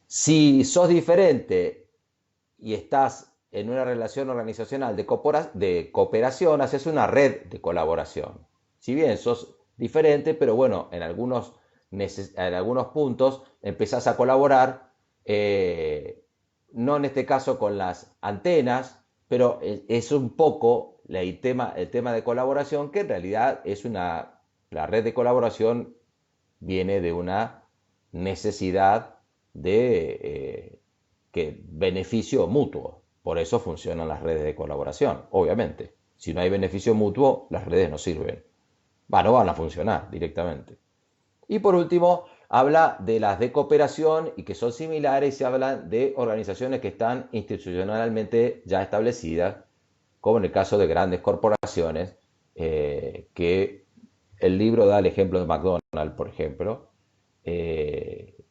Si sos diferente y estás en una relación organizacional de cooperación, haces una red de colaboración. Si bien sos diferente, pero bueno, en algunos puntos empezás a colaborar, no en este caso con las antenas, pero es un poco el tema de colaboración, que en realidad la red de colaboración viene de una necesidad de beneficio mutuo. Por eso funcionan las redes de colaboración, obviamente. Si no hay beneficio mutuo, las redes no sirven. No van a funcionar directamente. Y por último, habla de las de cooperación y que son similares y hablan de organizaciones que están institucionalmente ya establecidas, como en el caso de grandes corporaciones, que el libro da el ejemplo de McDonald's, por ejemplo,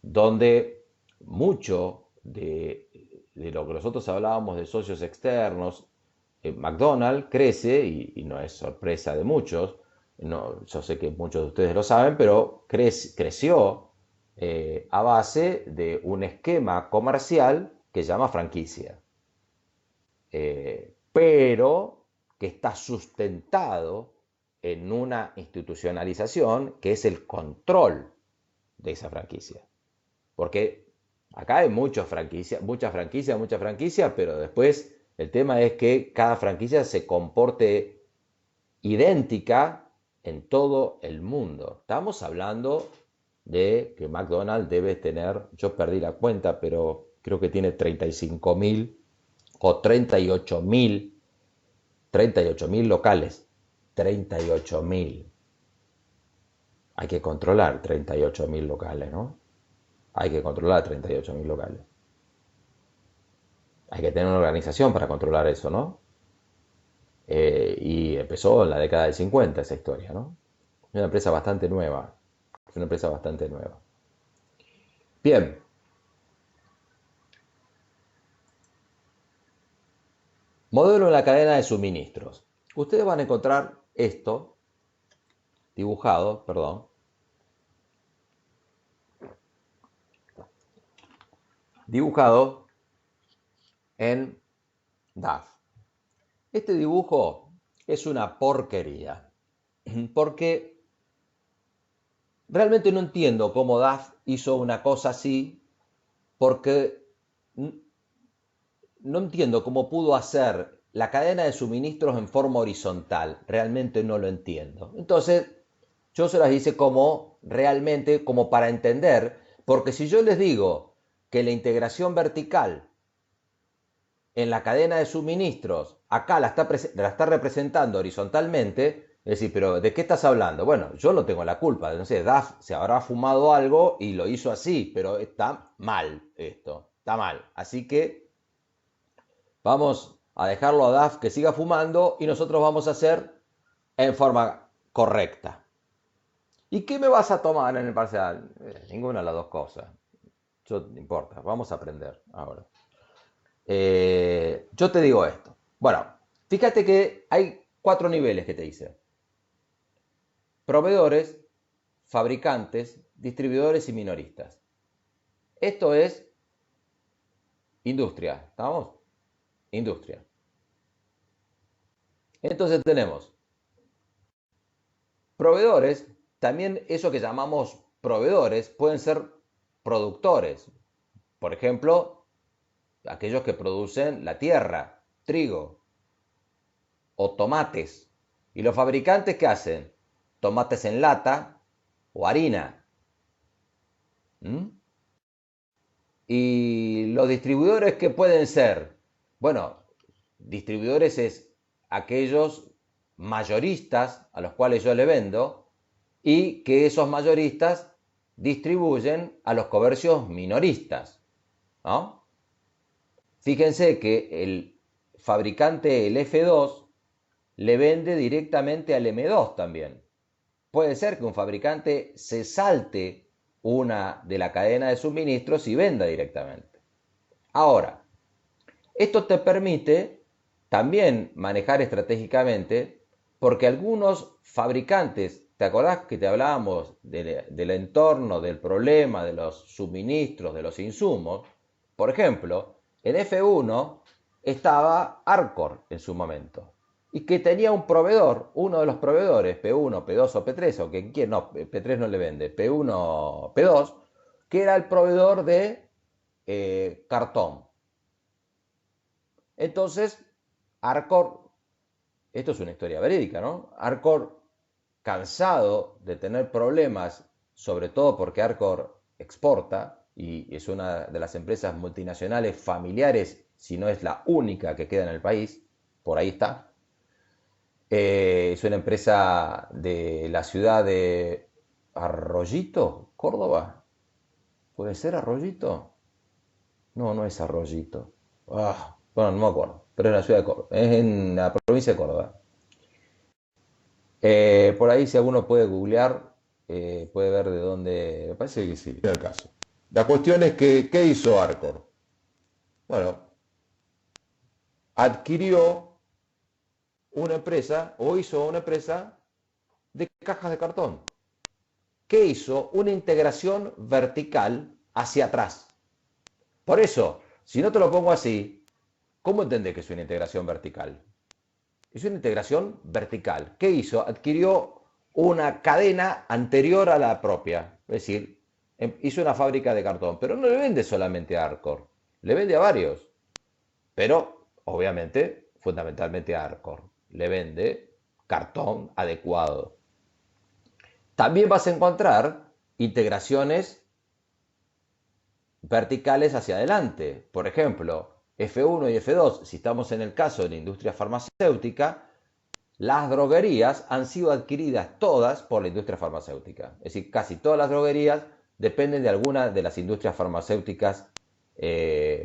donde mucho de lo que nosotros hablábamos de socios externos, McDonald's crece, y no es sorpresa de muchos, no, yo sé que muchos de ustedes lo saben, pero creció a base de un esquema comercial que se llama franquicia, pero que está sustentado en una institucionalización que es el control de esa franquicia. Porque acá hay muchas franquicias, muchas franquicias, pero después el tema es que cada franquicia se comporte idéntica en todo el mundo. Estamos hablando de que McDonald's debe tener, yo perdí la cuenta, pero creo que tiene 35.000 o 38.000 locales. 38.000. Hay que controlar 38.000 locales, ¿no? Hay que controlar 38.000 locales. Hay que tener una organización para controlar eso, ¿no? Y empezó en la década del 50 esa historia, ¿no? Es una empresa bastante nueva. Es una empresa bastante nueva. Bien. Modelo en la cadena de suministros. Ustedes van a encontrar esto dibujado, perdón, dibujado en DAF. Este dibujo es una porquería, porque realmente no entiendo cómo DAF hizo una cosa así, porque no entiendo cómo pudo hacer la cadena de suministros en forma horizontal. Realmente no lo entiendo. Entonces, yo se las hice como realmente, como para entender, porque si yo les digo que la integración vertical en la cadena de suministros acá la está representando horizontalmente, es decir, pero ¿de qué estás hablando? Bueno, yo no tengo la culpa, no sé, DAF se habrá fumado algo y lo hizo así, pero está mal esto, está mal. Así que vamos a dejarlo a DAF que siga fumando y nosotros vamos a hacer en forma correcta. ¿Y qué me vas a tomar en el parcial? Ninguna de las dos cosas. No importa, vamos a aprender ahora. Yo te digo esto. Bueno, fíjate que hay 4 niveles que te hice. Proveedores, fabricantes, distribuidores y minoristas. Esto es industria, ¿estamos? Industria. Entonces tenemos proveedores, también eso que llamamos proveedores pueden ser productores. Por ejemplo, aquellos que producen la tierra, trigo o tomates. ¿Y los fabricantes qué hacen? Tomates en lata o harina. ¿Mm? ¿Y los distribuidores qué pueden ser? Bueno, distribuidores es aquellos mayoristas a los cuales yo le vendo y que esos mayoristas distribuyen a los comercios minoristas, ¿no? Fíjense que el fabricante, el F2, le vende directamente al M2 también. Puede ser que un fabricante se salte una de la cadena de suministros y venda directamente. Ahora, esto te permite también manejar estratégicamente porque algunos fabricantes, ¿te acordás que te hablábamos del entorno, del problema, de los suministros, de los insumos? Por ejemplo, en F1 estaba Arcor en su momento y que tenía un proveedor, uno de los proveedores, P1, P2 o P3, o que no, P3 no le vende, P1, P2, que era el proveedor de cartón. Entonces, Arcor, esto es una historia verídica, ¿no? Arcor, cansado de tener problemas, sobre todo porque Arcor exporta y es una de las empresas multinacionales familiares, si no es la única que queda en el país, por ahí está. Es una empresa de la ciudad de Arroyito, Córdoba. ¿Puede ser Arroyito? No, no es Arroyito. Bueno, no me acuerdo, pero es en la ciudad de Córdoba, es en la provincia de Córdoba. Por ahí si alguno puede googlear, puede ver de dónde, me parece que sí, en el caso. La cuestión es que, ¿qué hizo Arcor? Bueno, adquirió una empresa o hizo una empresa de cajas de cartón. ¿Qué hizo? Una integración vertical hacia atrás. Por eso, si no te lo pongo así, ¿cómo entendés que es una integración vertical? Es una integración vertical. ¿Qué hizo? Adquirió una cadena anterior a la propia. Es decir, hizo una fábrica de cartón, pero no le vende solamente a Arcor, le vende a varios. Pero, obviamente, fundamentalmente a Arcor. Le vende cartón adecuado. También vas a encontrar integraciones verticales hacia adelante. Por ejemplo, F1 y F2, si estamos en el caso de la industria farmacéutica, las droguerías han sido adquiridas todas por la industria farmacéutica. Es decir, casi todas las droguerías dependen de alguna de las industrias farmacéuticas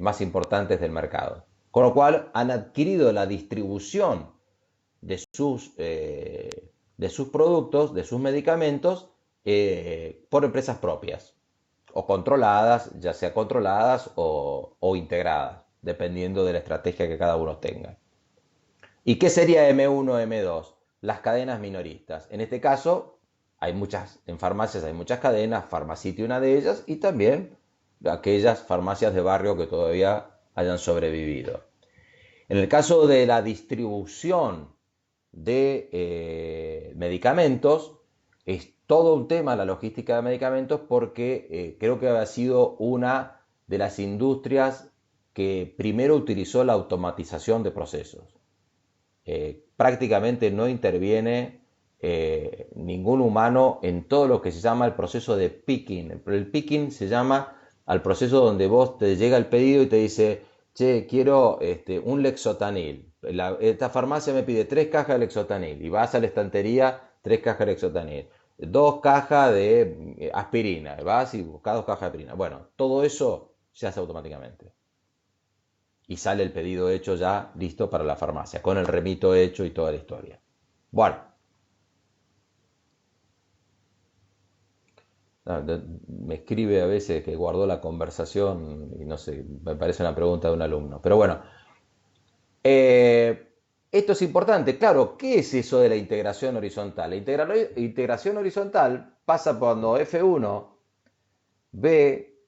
más importantes del mercado. Con lo cual han adquirido la distribución de sus productos, de sus medicamentos, por empresas propias o controladas, ya sea controladas o integradas, dependiendo de la estrategia que cada uno tenga. ¿Y qué sería M1, M2? Las cadenas minoristas. En este caso, hay muchas, en farmacias hay muchas cadenas, Farmacity una de ellas, y también aquellas farmacias de barrio que todavía hayan sobrevivido. En el caso de la distribución de medicamentos, es todo un tema la logística de medicamentos porque creo que ha sido una de las industrias que primero utilizó la automatización de procesos. Prácticamente no interviene ningún humano en todo lo que se llama el proceso de picking. El picking se llama al proceso donde vos te llega el pedido y te dice, che, quiero un Lexotanil. Esta farmacia me pide 3 cajas de Lexotanil y vas a la estantería, 3 cajas de Lexotanil. 2 cajas de aspirina, vas y buscas 2 cajas de aspirina. Bueno, todo eso se hace automáticamente y sale el pedido hecho ya listo para la farmacia, con el remito hecho y toda la historia. Bueno, Me escribe a veces que guardó la conversación y no sé, me parece una pregunta de un alumno. Pero bueno, eh, esto es importante. Claro, ¿qué es eso de la integración horizontal? La integración horizontal pasa cuando F1 ve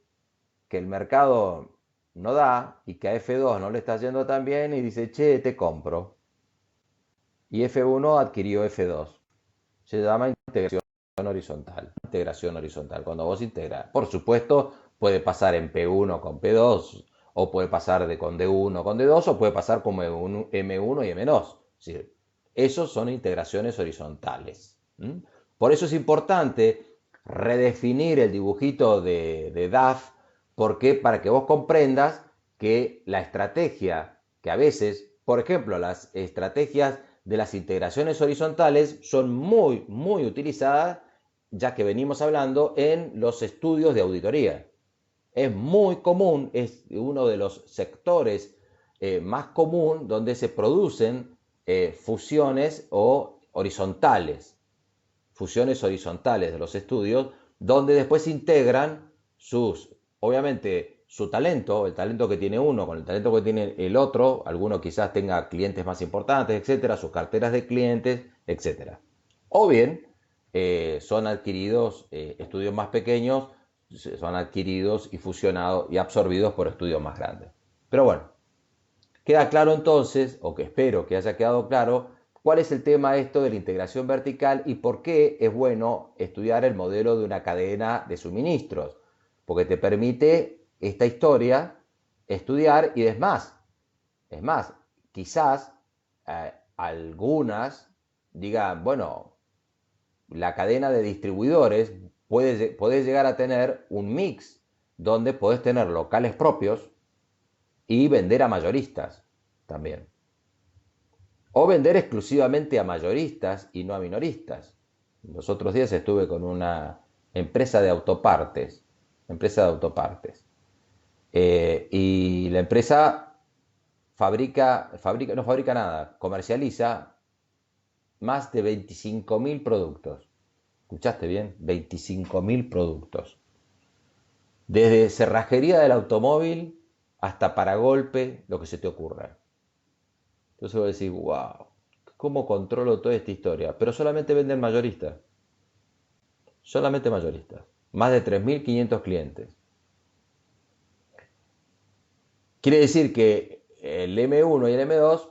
que el mercado no da y que a F2 no le está yendo tan bien y dice, che, te compro. Y F1 adquirió F2. Se llama integración horizontal. Integración horizontal. Cuando vos integras. Por supuesto, puede pasar en P1 con P2, o puede pasar con D1 con D2, o puede pasar como M1 y M2. Es decir, esos son integraciones horizontales. Por eso es importante redefinir el dibujito de DAF, porque para que vos comprendas que la estrategia, que a veces, por ejemplo, las estrategias de las integraciones horizontales son muy, muy utilizadas, ya que venimos hablando en los estudios de auditoría. Es muy común, es uno de los sectores más común donde se producen fusiones o horizontales, fusiones horizontales de los estudios, donde después se integran obviamente, su talento, el talento que tiene uno con el talento que tiene el otro, alguno quizás tenga clientes más importantes, etcétera, sus carteras de clientes, etcétera. O bien, son adquiridos estudios más pequeños, son adquiridos y fusionados y absorbidos por estudios más grandes. Pero bueno, queda claro entonces, o que espero que haya quedado claro, cuál es el tema esto de la integración vertical y por qué es bueno estudiar el modelo de una cadena de suministros, porque te permite esta historia estudiar y es más, quizás algunas digan, bueno, la cadena de distribuidores puede llegar a tener un mix donde podés tener locales propios y vender a mayoristas también. O vender exclusivamente a mayoristas y no a minoristas. Los otros días estuve con una empresa de autopartes, empresa de autopartes. Y la empresa no fabrica nada, comercializa más de 25.000 productos. ¿Escuchaste bien? 25.000 productos. Desde cerrajería del automóvil hasta paragolpe, lo que se te ocurra. Entonces vos decís, wow, ¿cómo controlo toda esta historia? Pero solamente venden mayoristas. Solamente mayoristas. Más de 3.500 clientes. Quiere decir que el M1 y el M2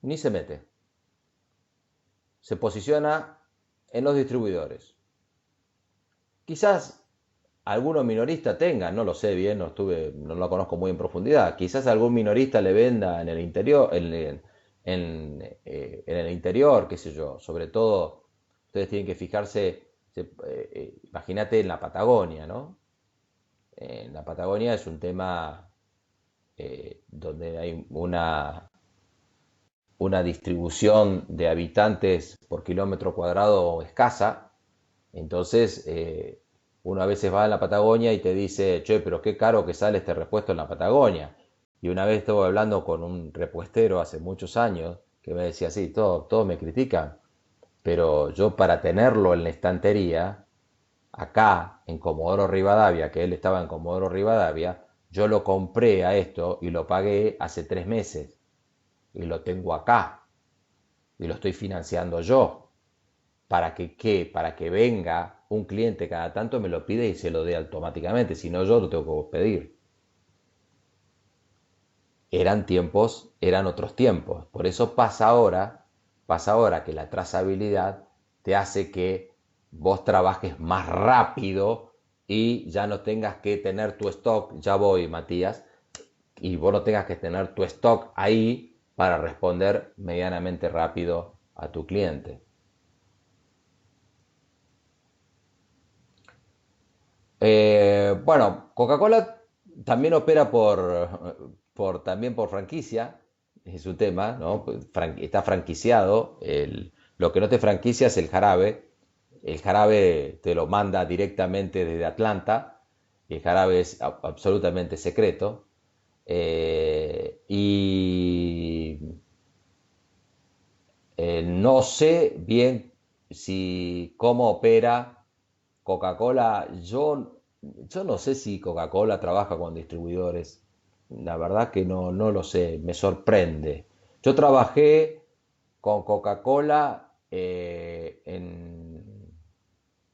ni se mete. Se posiciona en los distribuidores. Quizás algunos minoristas tengan, no lo sé bien, no lo conozco muy en profundidad. Quizás algún minorista le venda en el interior, en el interior, qué sé yo. Sobre todo, ustedes tienen que fijarse, imagínate en la Patagonia, ¿no? En la Patagonia es un tema donde hay una distribución de habitantes por kilómetro cuadrado escasa. Entonces, uno a veces va a la Patagonia y te dice, che, pero qué caro que sale este repuesto en la Patagonia. Y una vez estuve hablando con un repuestero hace muchos años que me decía, sí, todo me critican, pero yo para tenerlo en la estantería, acá en Comodoro Rivadavia, que él estaba en Comodoro Rivadavia, yo lo compré a esto y lo pagué hace 3 meses y lo tengo acá y lo estoy financiando yo. ¿Para que qué? Para que venga un cliente cada tanto me lo pide y se lo dé automáticamente, si no yo lo tengo que pedir. Eran otros tiempos. Por eso pasa ahora que la trazabilidad te hace que vos trabajes más rápido y ya no tengas que tener tu stock, ya voy Matías, y vos no tengas que tener tu stock ahí para responder medianamente rápido a tu cliente. Bueno, Coca-Cola también opera también por franquicia, es su tema, ¿no? Está franquiciado. Lo que no te franquicia es el jarabe. El jarabe te lo manda directamente desde Atlanta. El jarabe es absolutamente secreto. Y no sé bien cómo opera Coca-Cola, yo no sé si Coca-Cola trabaja con distribuidores. La verdad que no lo sé, me sorprende. Yo trabajé con Coca-Cola en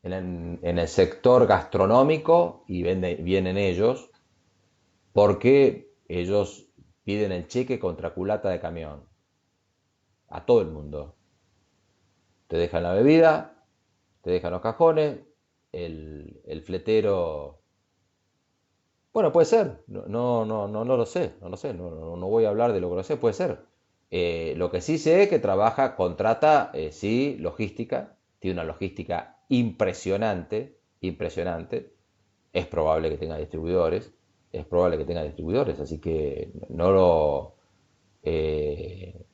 el sector gastronómico y vienen ellos porque ellos piden el cheque contra culata de camión a todo el mundo. Te dejan la bebida, te dejan los cajones, el fletero. Bueno, puede ser, no lo sé, no lo sé, no voy a hablar de lo que lo sé, puede ser. Lo que sí sé es que trabaja, contrata, sí, logística, tiene una logística impresionante, impresionante. Es probable que tenga distribuidores, es probable que tenga distribuidores, así que no lo... eh,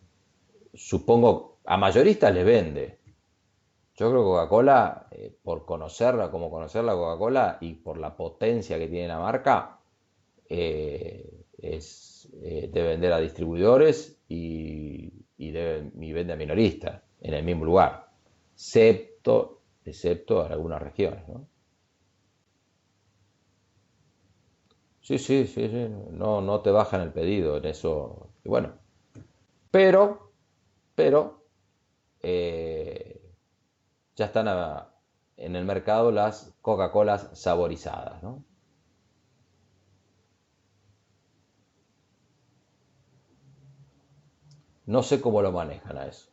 supongo, a mayoristas les vende. Yo creo que Coca-Cola, por conocerla, como conocer la Coca-Cola y por la potencia que tiene la marca, es de vender a distribuidores y vende a minoristas en el mismo lugar, excepto en algunas regiones, ¿no? Sí, sí, sí, sí, no te bajan el pedido en eso. Y bueno, pero, pero eh, ya están en el mercado las Coca-Colas saborizadas, ¿no? No sé cómo lo manejan a eso.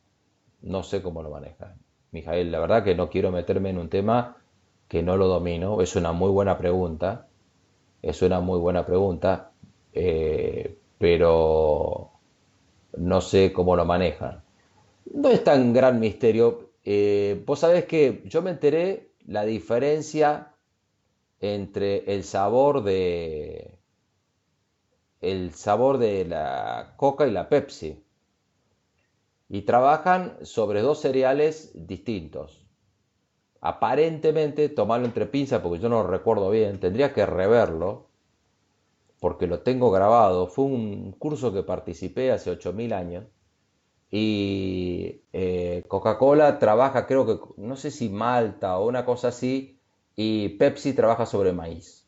No sé cómo lo manejan. Mijael, la verdad que no quiero meterme en un tema que no lo domino. Es una muy buena pregunta. Es una muy buena pregunta. Pero no sé cómo lo manejan. No es tan gran misterio. Vos sabés que yo me enteré la diferencia entre el sabor de la Coca y la Pepsi. Y trabajan sobre dos cereales distintos. Aparentemente, tomarlo entre pinzas porque yo no lo recuerdo bien, tendría que reverlo porque lo tengo grabado. Fue un curso que participé hace 8.000 años y Coca-Cola trabaja, creo que, no sé si Malta o una cosa así, y Pepsi trabaja sobre maíz.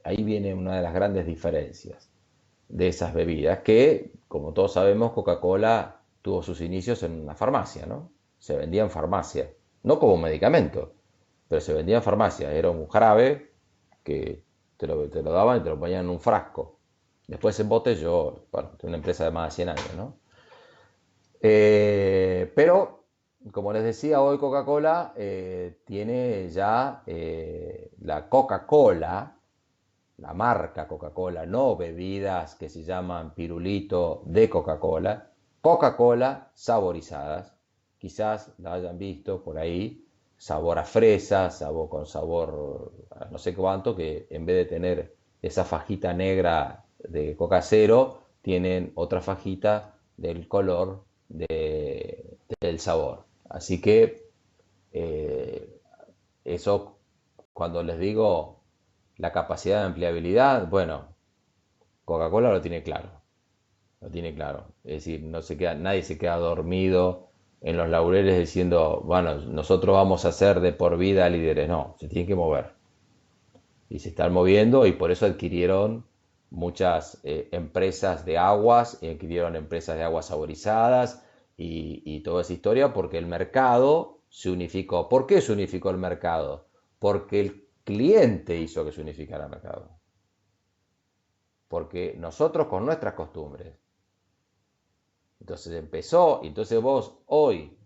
Ahí viene una de las grandes diferencias de esas bebidas, que, como todos sabemos, Coca-Cola tuvo sus inicios en una farmacia, ¿no? Se vendía en farmacia, no como medicamento, pero se vendía en farmacia. Era un jarabe que te lo daban y te lo ponían en un frasco. Después se embotelló, bueno, de una empresa de más de 100 años, ¿no? Pero, como les decía, hoy Coca-Cola tiene ya la Coca-Cola, la marca Coca-Cola, no bebidas que se llaman pirulito de Coca-Cola, Coca-Cola saborizadas. Quizás la hayan visto por ahí, sabor a fresa, sabor con sabor a no sé cuánto, que en vez de tener esa fajita negra de Coca Cero, tienen otra fajita del color del sabor. Así que eh, eso, cuando les digo la capacidad de empleabilidad, bueno, Coca-Cola lo tiene claro, lo tiene claro. Es decir, nadie se queda dormido en los laureles diciendo, bueno, nosotros vamos a ser de por vida líderes. No, se tienen que mover. Y se están moviendo y por eso adquirieron muchas empresas de aguas, adquirieron empresas de aguas saborizadas y toda esa historia porque el mercado se unificó. ¿Por qué se unificó el mercado? Porque el cliente hizo que se unificara el mercado. Porque nosotros con nuestras costumbres. Entonces empezó, entonces vos hoy,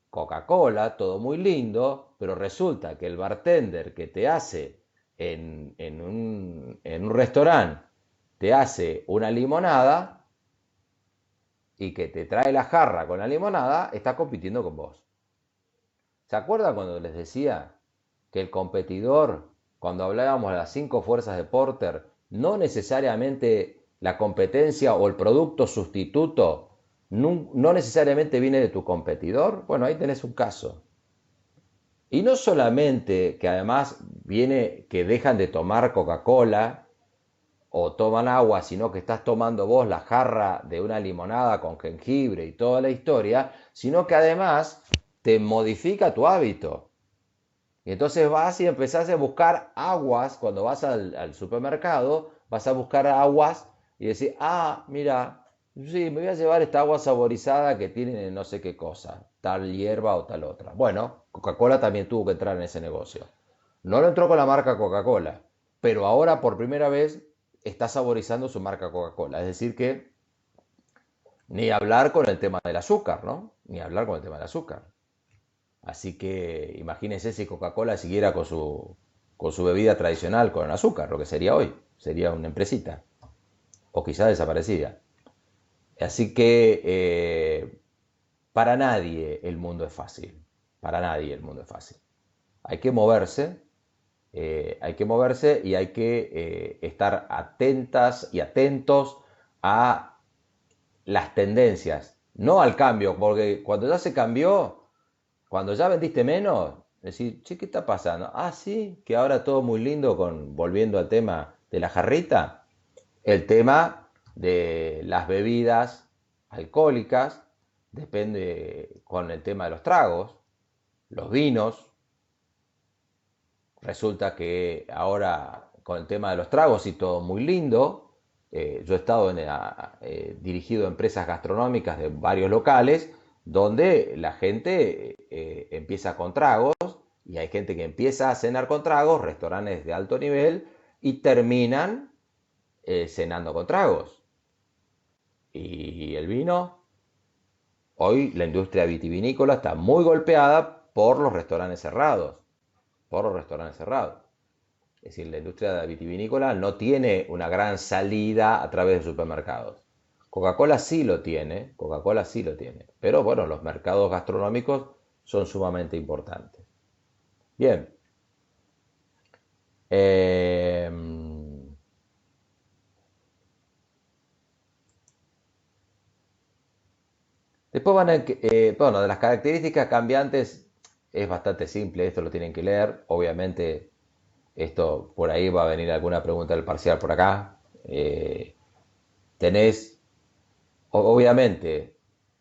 Coca-Cola, todo muy lindo, pero resulta que el bartender que te hace en un restaurante, te hace una limonada y que te trae la jarra con la limonada, está compitiendo con vos. ¿Se acuerdan cuando les decía que el competidor, cuando hablábamos de las 5 fuerzas de Porter, no necesariamente la competencia o el producto sustituto no necesariamente viene de tu competidor? Bueno, ahí tenés un caso. Y no solamente que además viene que dejan de tomar Coca-Cola o toman agua, sino que estás tomando vos la jarra de una limonada con jengibre y toda la historia, sino que además te modifica tu hábito. Y entonces vas y empezás a buscar aguas, cuando vas al supermercado, vas a buscar aguas y decir, ah, mira, sí, me voy a llevar esta agua saborizada que tiene no sé qué cosa, tal hierba o tal otra. Bueno, Coca-Cola también tuvo que entrar en ese negocio. No lo entró con la marca Coca-Cola, pero ahora por primera vez está saborizando su marca Coca-Cola. Es decir que ni hablar con el tema del azúcar, ¿no? Ni hablar con el tema del azúcar. Así que imagínense si Coca-Cola siguiera con su bebida tradicional con azúcar, lo que sería hoy. Sería una empresita. O quizás desaparecida. Así que para nadie el mundo es fácil. Para nadie el mundo es fácil. Hay que moverse, hay que moverse y hay que estar atentas y atentos a las tendencias, no al cambio, porque cuando ya se cambió, cuando ya vendiste menos, decís, che, ¿qué está pasando? Ah, sí, que ahora todo muy lindo con, volviendo al tema de la jarrita, el tema de las bebidas alcohólicas, depende con el tema de los tragos, los vinos, resulta que ahora con el tema de los tragos y todo muy lindo, yo he estado dirigido empresas gastronómicas de varios locales donde la gente empieza con tragos y hay gente que empieza a cenar con tragos, restaurantes de alto nivel y terminan cenando con tragos. Y el vino, hoy la industria vitivinícola está muy golpeada por los restaurantes cerrados, por los restaurantes cerrados. Es decir, la industria vitivinícola no tiene una gran salida a través de supermercados. Coca-Cola sí lo tiene, Coca-Cola sí lo tiene. Pero bueno, los mercados gastronómicos son sumamente importantes. Bien. Eh, Después van a, bueno, de las características cambiantes es bastante simple, esto lo tienen que leer. Obviamente, esto por ahí va a venir alguna pregunta del parcial por acá. Tenés Obviamente,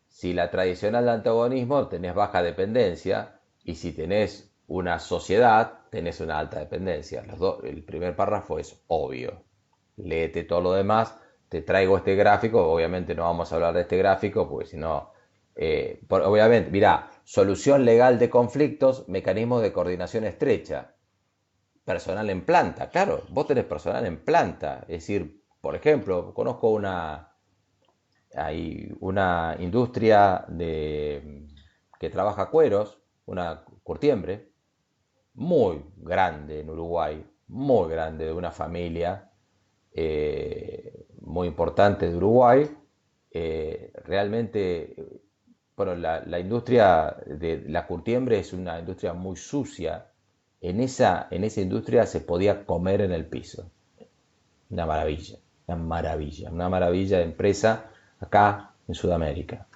si la tradicional de antagonismo tenés baja dependencia y si tenés una sociedad tenés una alta dependencia. El primer párrafo es obvio. Léete todo lo demás. Te traigo este gráfico. Obviamente no vamos a hablar de este gráfico porque si no... obviamente, mirá, solución legal de conflictos, mecanismos de coordinación estrecha, personal en planta. Claro, vos tenés personal en planta. Es decir, por ejemplo, conozco hay una industria que trabaja cueros, una curtiembre, muy grande en Uruguay, muy grande, de una familia muy importante de Uruguay. Realmente, bueno, la industria de la curtiembre es una industria muy sucia. En esa industria se podía comer en el piso. Una maravilla, una maravilla, una maravilla de empresa acá en Sudamérica.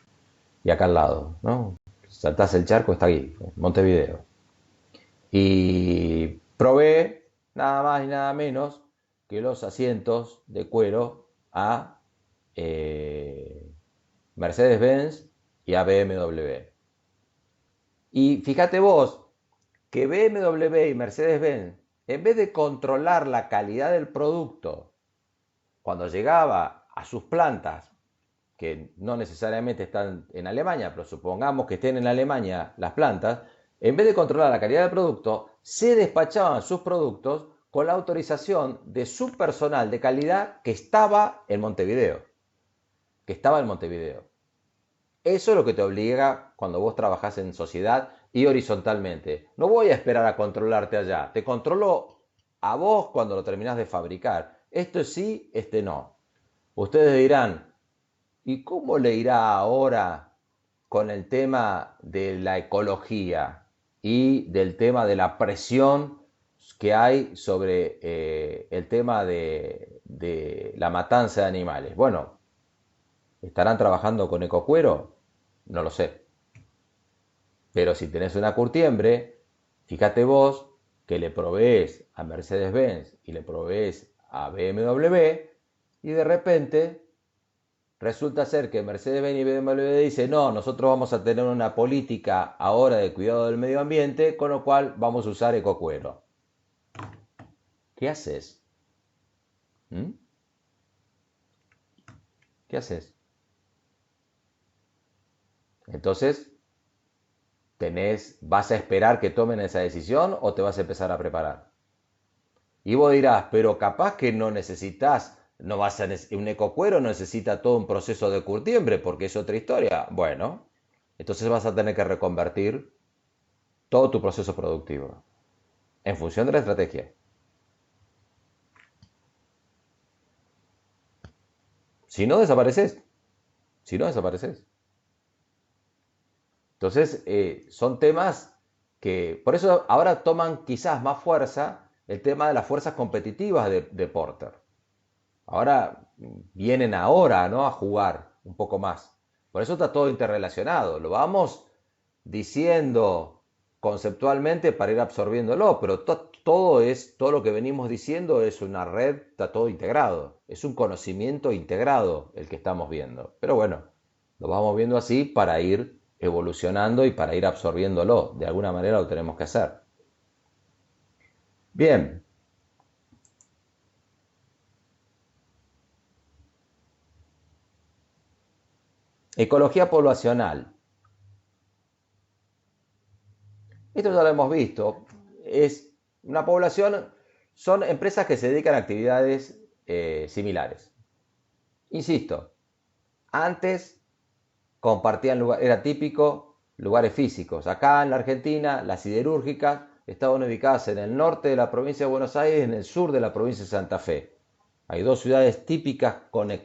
Y acá al lado, ¿no? Saltás el charco, está aquí, Montevideo. Y provee nada más y nada menos que los asientos de cuero a Mercedes-Benz y a BMW. Y fíjate vos que BMW y Mercedes-Benz, en vez de controlar la calidad del producto cuando llegaba a sus plantas, que no necesariamente están en Alemania, pero supongamos que estén en Alemania las plantas, en vez de controlar la calidad del producto, se despachaban sus productos con la autorización de su personal de calidad que estaba en Montevideo. Que estaba en Montevideo. Eso es lo que te obliga cuando vos trabajás en sociedad y horizontalmente. No voy a esperar a controlarte allá. Te controlo a vos cuando lo terminás de fabricar. Esto sí, este no. Ustedes dirán, ¿y cómo le irá ahora con el tema de la ecología y del tema de la presión que hay sobre el tema de la matanza de animales? Bueno, ¿estarán trabajando con ecocuero? No lo sé. Pero si tenés una curtiembre, fíjate vos que le provees a Mercedes-Benz y le provees a BMW y de repente Resulta ser que Mercedes-Benz y BMW dice, no, nosotros vamos a tener una política ahora de cuidado del medio ambiente, con lo cual vamos a usar ecocuero. ¿Qué haces? ¿Mm? ¿Qué haces? Entonces, ¿vas a esperar que tomen esa decisión o te vas a empezar a preparar? Y vos dirás, pero capaz que no necesitas, no vas a, un ecocuero no necesita todo un proceso de curtiembre porque es otra historia. Bueno, entonces vas a tener que reconvertir todo tu proceso productivo en función de la estrategia. Si no, desapareces. Si no, desapareces. Entonces, son temas que, por eso ahora toman quizás más fuerza el tema de las fuerzas competitivas de Porter. Ahora vienen ahora, ¿no?, a jugar un poco más. Por eso está todo interrelacionado. Lo vamos diciendo conceptualmente para ir absorbiéndolo, pero todo lo que venimos diciendo es una red, está todo integrado. Es un conocimiento integrado el que estamos viendo. Pero bueno, lo vamos viendo así para ir evolucionando y para ir absorbiéndolo. De alguna manera lo tenemos que hacer. Bien, ecología poblacional. Esto ya lo hemos visto. Es una población, son empresas que se dedican a actividades similares. Insisto, antes compartían lugar, era típico lugares físicos. Acá en la Argentina, las siderúrgicas estaban ubicadas en el norte de la provincia de Buenos Aires y en el sur de la provincia de Santa Fe. Hay dos ciudades típicas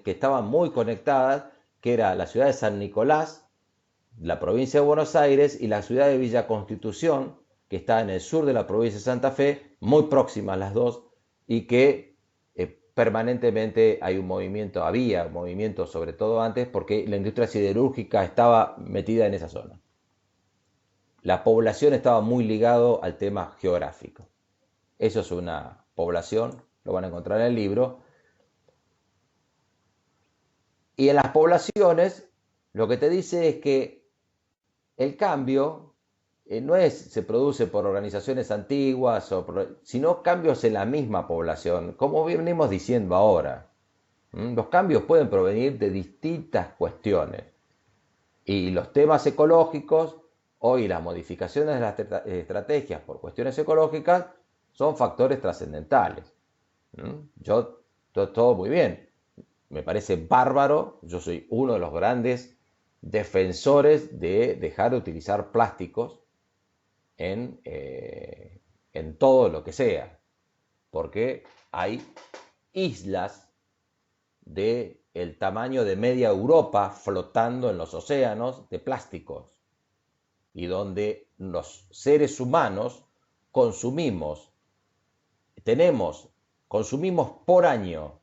que estaban muy conectadas, que era la ciudad de San Nicolás, la provincia de Buenos Aires, y la ciudad de Villa Constitución, que está en el sur de la provincia de Santa Fe, muy próximas las dos, y que permanentemente hay un movimiento, había un movimiento sobre todo antes, porque la industria siderúrgica estaba metida en esa zona. La población estaba muy ligado al tema geográfico. Eso es una población, lo van a encontrar en el libro. Y en las poblaciones, lo que te dice es que el cambio no se produce por organizaciones antiguas, sino cambios en la misma población, como venimos diciendo ahora. Los cambios pueden provenir de distintas cuestiones. Y los temas ecológicos, hoy las modificaciones de las estrategias por cuestiones ecológicas, son factores trascendentales. Todo muy bien. Me parece bárbaro. Yo soy uno de los grandes defensores de dejar de utilizar plásticos en todo lo que sea, porque hay islas del tamaño de media Europa flotando en los océanos de plásticos, y donde los seres humanos consumimos, tenemos, consumimos por año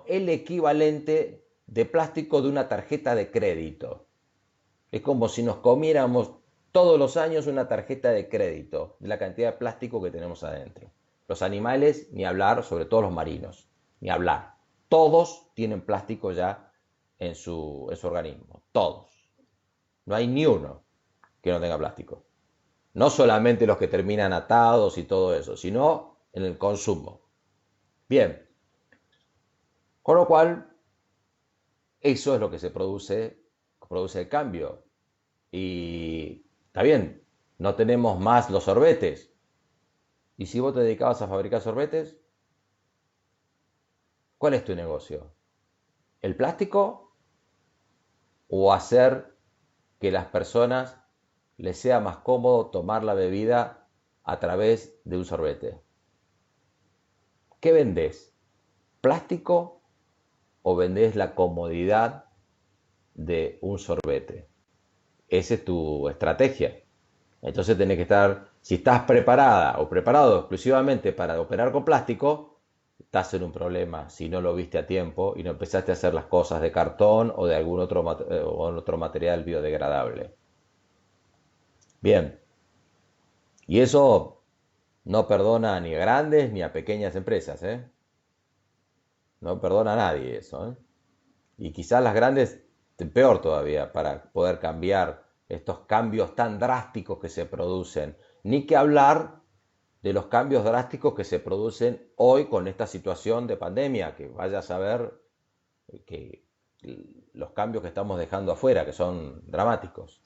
el equivalente de plástico de una tarjeta de crédito. Es como si nos comiéramos todos los años una tarjeta de crédito de la cantidad de plástico que tenemos adentro. Los animales, ni hablar, sobre todo los marinos, ni hablar. Todos tienen plástico ya en su organismo. Todos. No hay ni uno que no tenga plástico. No solamente los que terminan atados y todo eso, sino en el consumo. Bien. Con lo cual, eso es lo que produce el cambio. Y está bien, no tenemos más los sorbetes. ¿Y si vos te dedicabas a fabricar sorbetes? ¿Cuál es tu negocio? ¿El plástico o hacer que las personas les sea más cómodo tomar la bebida a través de un sorbete? ¿Qué vendés? ¿Plástico o vendés la comodidad de un sorbete? Esa es tu estrategia. Entonces tenés que estar, si estás preparada o preparado exclusivamente para operar con plástico, estás en un problema si no lo viste a tiempo y no empezaste a hacer las cosas de cartón o de algún otro material biodegradable. Bien, y eso no perdona ni a grandes ni a pequeñas empresas, ¿eh? No perdona a nadie eso, ¿eh? Y quizás las grandes, peor todavía, para poder cambiar estos cambios tan drásticos que se producen. Ni que hablar de los cambios drásticos que se producen hoy con esta situación de pandemia, que vaya a saber que los cambios que estamos dejando afuera, que son dramáticos.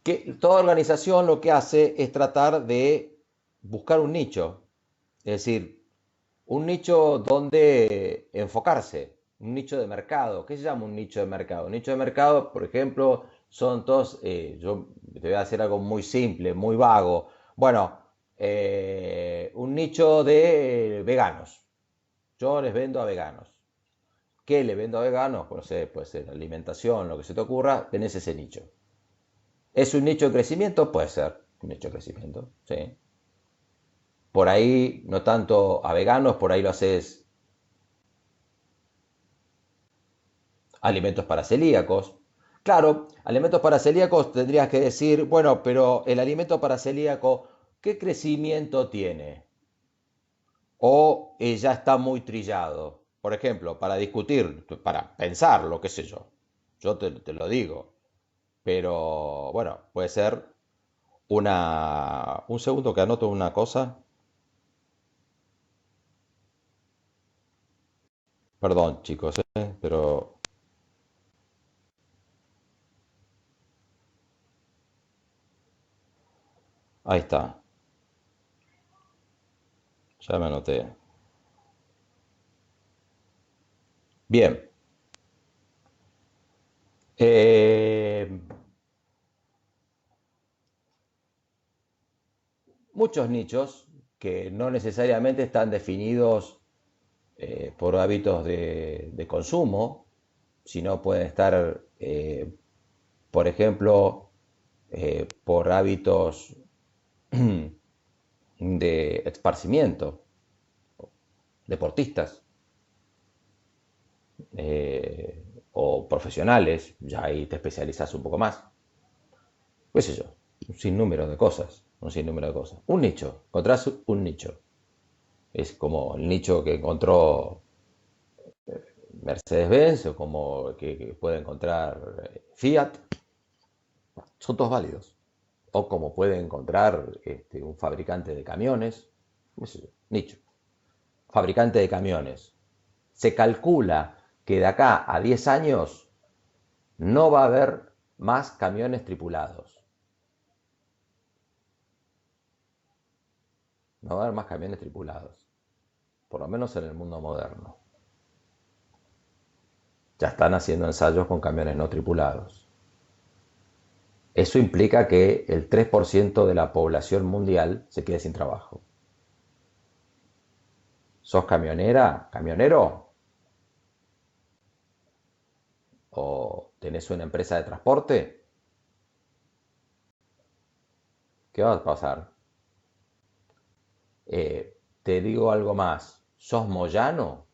Que toda organización lo que hace es tratar de buscar un nicho, es decir, un nicho donde enfocarse, un nicho de mercado. ¿Qué se llama un nicho de mercado? Un nicho de mercado, por ejemplo, son todos, yo te voy a hacer algo muy simple, muy vago. Bueno, un nicho de veganos. Yo les vendo a veganos. ¿Qué le vendo a veganos? Pues, no sé, puede ser alimentación, lo que se te ocurra, tenés ese nicho. ¿Es un nicho de crecimiento? Puede ser un nicho de crecimiento, sí. Por ahí, no tanto a veganos, por ahí lo haces alimentos para celíacos. Claro, alimentos para celíacos tendrías que decir, bueno, pero el alimento para celíaco, ¿qué crecimiento tiene? O ya está muy trillado. Por ejemplo, para discutir, para pensarlo, qué sé yo. Yo te lo digo. Pero bueno, puede ser una... Un segundo que anoto una cosa. Perdón, chicos, pero ahí está. Ya me anoté. Bien. Eh, muchos nichos que no necesariamente están definidos por hábitos de consumo, sino pueden estar, por ejemplo, por hábitos de esparcimiento, deportistas o profesionales, ya ahí te especializas un poco más, qué sé yo, un sinnúmero de cosas, un sinnúmero de cosas. Un nicho, encontrás un nicho. Es como el nicho que encontró Mercedes-Benz o como que puede encontrar Fiat, son todos válidos. O como puede encontrar un fabricante de camiones, no sé, nicho, fabricante de camiones. Se calcula que de acá a 10 años no va a haber más camiones tripulados. No va a haber más camiones tripulados, por lo menos en el mundo moderno. Ya están haciendo ensayos con camiones no tripulados. Eso implica que el 3% de la población mundial se quede sin trabajo. ¿Sos camionera, camionero? ¿O tenés una empresa de transporte? ¿Qué va a pasar? Te digo algo más. ¿Sos Moyano?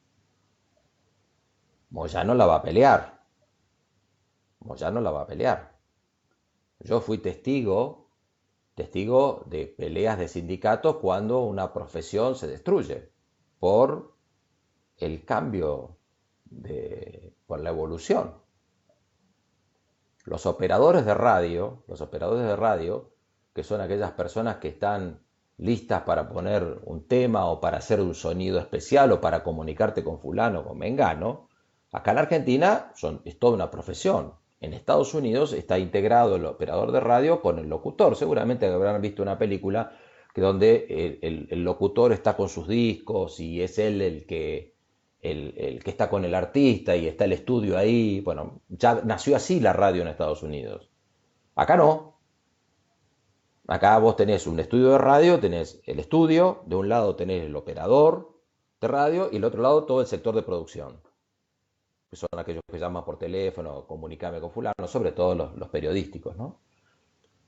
Moyano la va a pelear. Moyano la va a pelear. Yo fui testigo de peleas de sindicatos cuando una profesión se destruye por el cambio por la evolución. Los operadores de radio, que son aquellas personas que están listas para poner un tema o para hacer un sonido especial o para comunicarte con fulano o con mengano, acá en Argentina es toda una profesión. En Estados Unidos está integrado el operador de radio con el locutor. Seguramente habrán visto una película donde el locutor está con sus discos y es él el que está con el artista y está el estudio ahí. Bueno, ya nació así la radio en Estados Unidos. Acá no. Acá vos tenés un estudio de radio, tenés el estudio, de un lado tenés el operador de radio y del otro lado todo el sector de producción, que son aquellos que llaman por teléfono, comunicame con fulano, sobre todo los periodísticos, ¿no?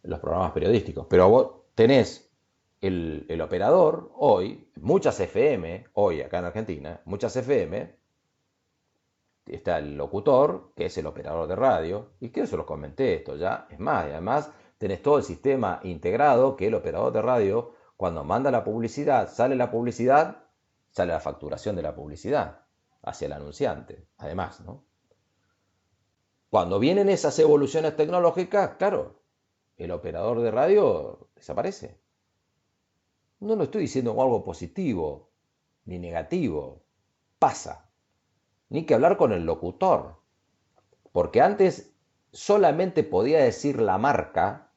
Los programas periodísticos. Pero vos tenés el operador hoy, muchas FM, hoy acá en Argentina, muchas FM, está el locutor, que es el operador de radio, y que eso los comenté esto ya, es más, y además tenés todo el sistema integrado que el operador de radio Cuando manda la publicidad, sale la facturación de la publicidad hacia el anunciante, además, ¿no? Cuando vienen esas evoluciones tecnológicas, claro, el operador de radio desaparece. No lo estoy diciendo como algo positivo ni negativo, pasa. Ni que hablar con el locutor, porque antes solamente podía decir la marca,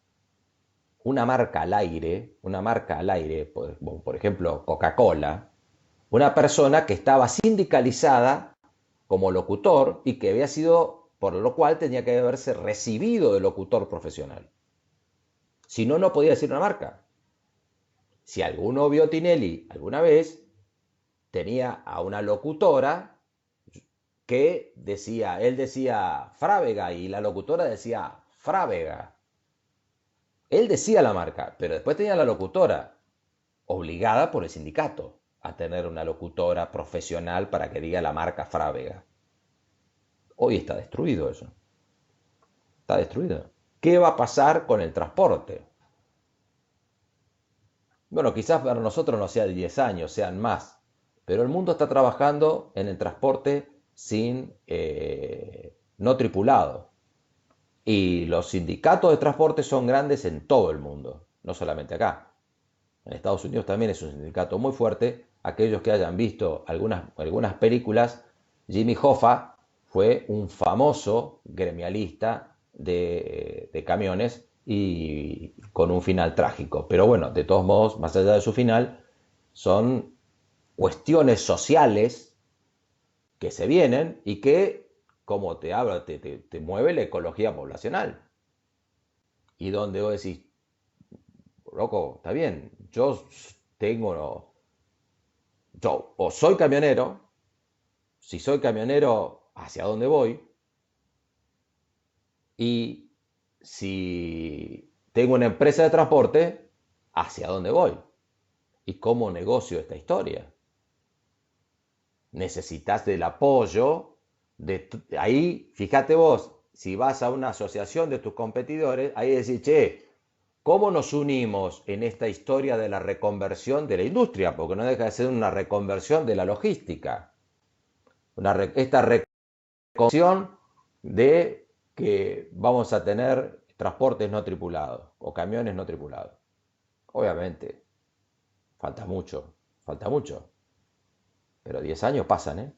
una marca al aire, por ejemplo Coca-Cola, una persona que estaba sindicalizada como locutor y que había sido, por lo cual tenía que haberse recibido de locutor profesional. Si no, no podía decir una marca. Si alguno vio Tinelli alguna vez, tenía a una locutora que decía, él decía Frávega y la locutora decía Frávega. Él decía la marca, pero después tenía la locutora, obligada por el sindicato a tener una locutora profesional para que diga la marca Frávega. Hoy está destruido eso. Está destruido. ¿Qué va a pasar con el transporte? Bueno, quizás para nosotros no sea de 10 años, sean más, pero el mundo está trabajando en el transporte sin no tripulado. Y los sindicatos de transporte son grandes en todo el mundo, no solamente acá. En Estados Unidos también es un sindicato muy fuerte. Aquellos que hayan visto algunas películas, Jimmy Hoffa fue un famoso gremialista de camiones y con un final trágico. Pero bueno, de todos modos, más allá de su final, son cuestiones sociales que se vienen y que, como te habla, te mueve la ecología poblacional. Y donde vos decís, loco, está bien, tengo, yo o soy camionero, si soy camionero, ¿hacia dónde voy? Y si tengo una empresa de transporte, ¿hacia dónde voy? ¿Y cómo negocio esta historia? Necesitas del apoyo, ahí, fíjate vos, si vas a una asociación de tus competidores, ahí decís, che, ¿cómo nos unimos en esta historia de la reconversión de la industria? Porque no deja de ser una reconversión de la logística. Esta reconversión de que vamos a tener transportes no tripulados o camiones no tripulados. Obviamente, falta mucho, falta mucho. Pero 10 años pasan, ¿eh?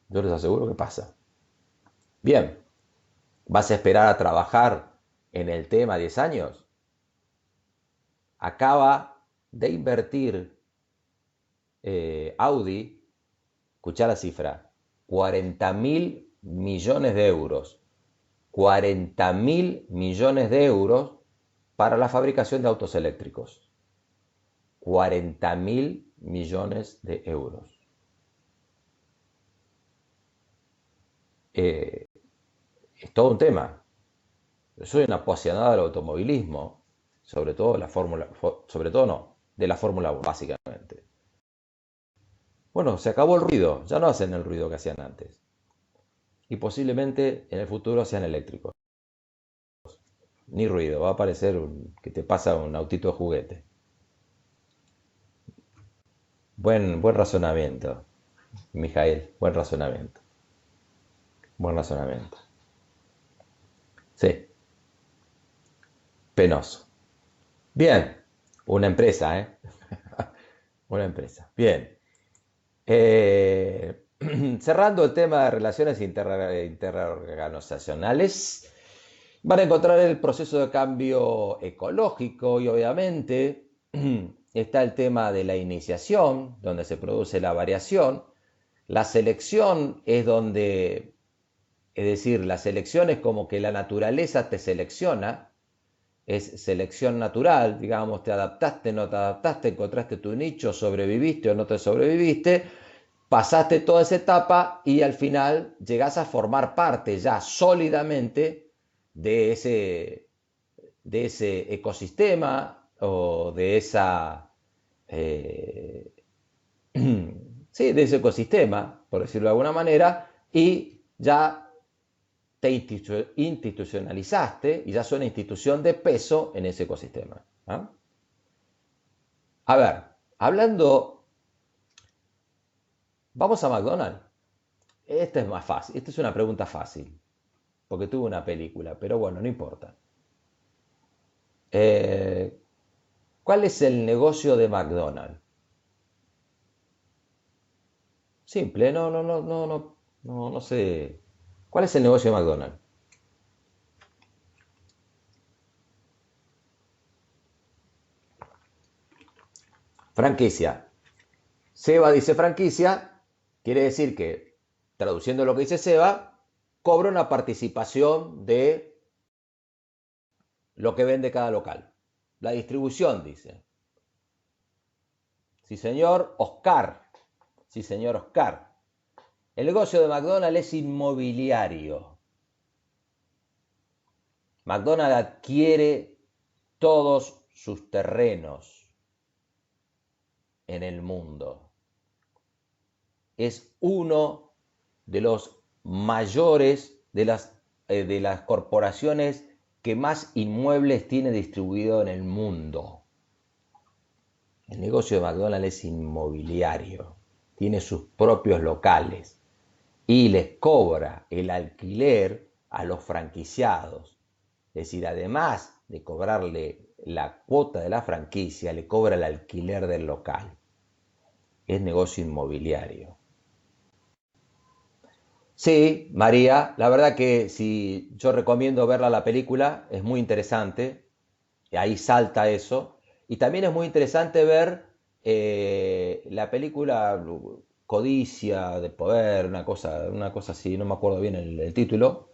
Yo les aseguro que pasa. Bien, ¿vas a esperar a trabajar en el tema 10 años? Acaba de invertir Audi, escuchá la cifra, 40.000 millones de euros. 40.000 millones de euros para la fabricación de autos eléctricos. 40.000 millones de euros. Es todo un tema. Yo soy una apasionada del automovilismo, sobre todo de la Fórmula, sobre todo no, de la Fórmula 1, básicamente. Bueno, se acabó el ruido, ya no hacen el ruido que hacían antes. Y posiblemente en el futuro sean eléctricos. Ni ruido, va a aparecer que te pasa un autito de juguete. Buen razonamiento, Mijael, buen razonamiento. Buen razonamiento. Sí, penoso. Bien, una empresa, ¿eh? Una empresa. Bien. Eh, cerrando el tema de relaciones interorganizacionales, van a encontrar el proceso de cambio ecológico y obviamente está el tema de la iniciación, donde se produce la variación. La selección es donde, es decir, la selección es como que la naturaleza te selecciona, es selección natural, digamos, te adaptaste, no te adaptaste, encontraste tu nicho, sobreviviste o no te sobreviviste, pasaste toda esa etapa y al final llegás a formar parte ya sólidamente de ese ecosistema o de esa, eh, sí, de ese ecosistema, por decirlo de alguna manera, y ya te institucionalizaste y ya sos una institución de peso en ese ecosistema. ¿Ah? A ver, hablando, vamos a McDonald's. Esta es más fácil, esta es una pregunta fácil, porque tuve una película, pero bueno, no importa. Eh, ¿Cuál es el negocio de McDonald's? Simple, no sé. ¿Cuál es el negocio de McDonald's? Franquicia. Seba dice franquicia, quiere decir que, traduciendo lo que dice Seba, cobra una participación de lo que vende cada local. La distribución, dice. Sí, señor, Oscar. Sí, señor, Oscar. El negocio de McDonald's es inmobiliario. McDonald's adquiere todos sus terrenos en el mundo. Es uno de los mayores de las corporaciones que más inmuebles tiene distribuido en el mundo. El negocio de McDonald's es inmobiliario, tiene sus propios locales y les cobra el alquiler a los franquiciados. Es decir, además de cobrarle la cuota de la franquicia, le cobra el alquiler del local. Es negocio inmobiliario. Sí, María, la verdad que si yo recomiendo verla la película, es muy interesante, y ahí salta eso. Y también es muy interesante ver la película Codicia de Poder, una cosa así, no me acuerdo bien el título.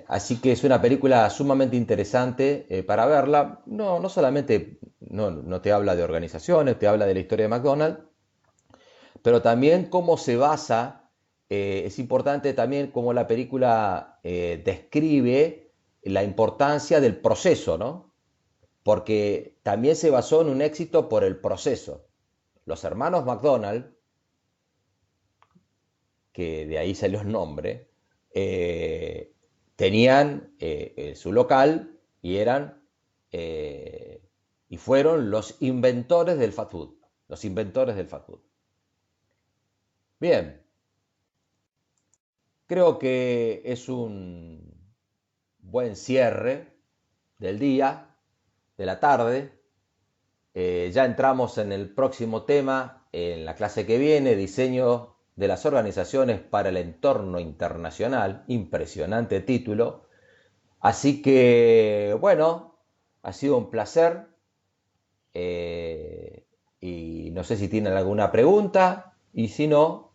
Así que es una película sumamente interesante para verla. No, no solamente no te habla de organizaciones, te habla de la historia de McDonald's, pero también cómo se basa, es importante también cómo la película describe la importancia del proceso, ¿no? Porque también se basó en un éxito por el proceso. Los hermanos McDonald, que de ahí salió el nombre, eh, tenían su local y eran y fueron los inventores del fast food, los inventores del fast food. Bien, creo que es un buen cierre del día, de la tarde. Ya entramos en el próximo tema, en la clase que viene, diseño de las organizaciones para el entorno internacional. Impresionante título. Así que, bueno, ha sido un placer. Y no sé si tienen alguna pregunta. Y si no,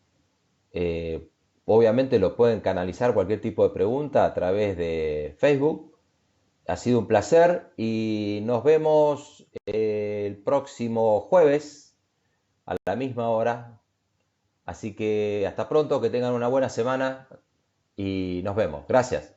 eh, obviamente lo pueden canalizar cualquier tipo de pregunta a través de Facebook. Ha sido un placer y nos vemos el próximo jueves a la misma hora. Así que hasta pronto, que tengan una buena semana y nos vemos. Gracias.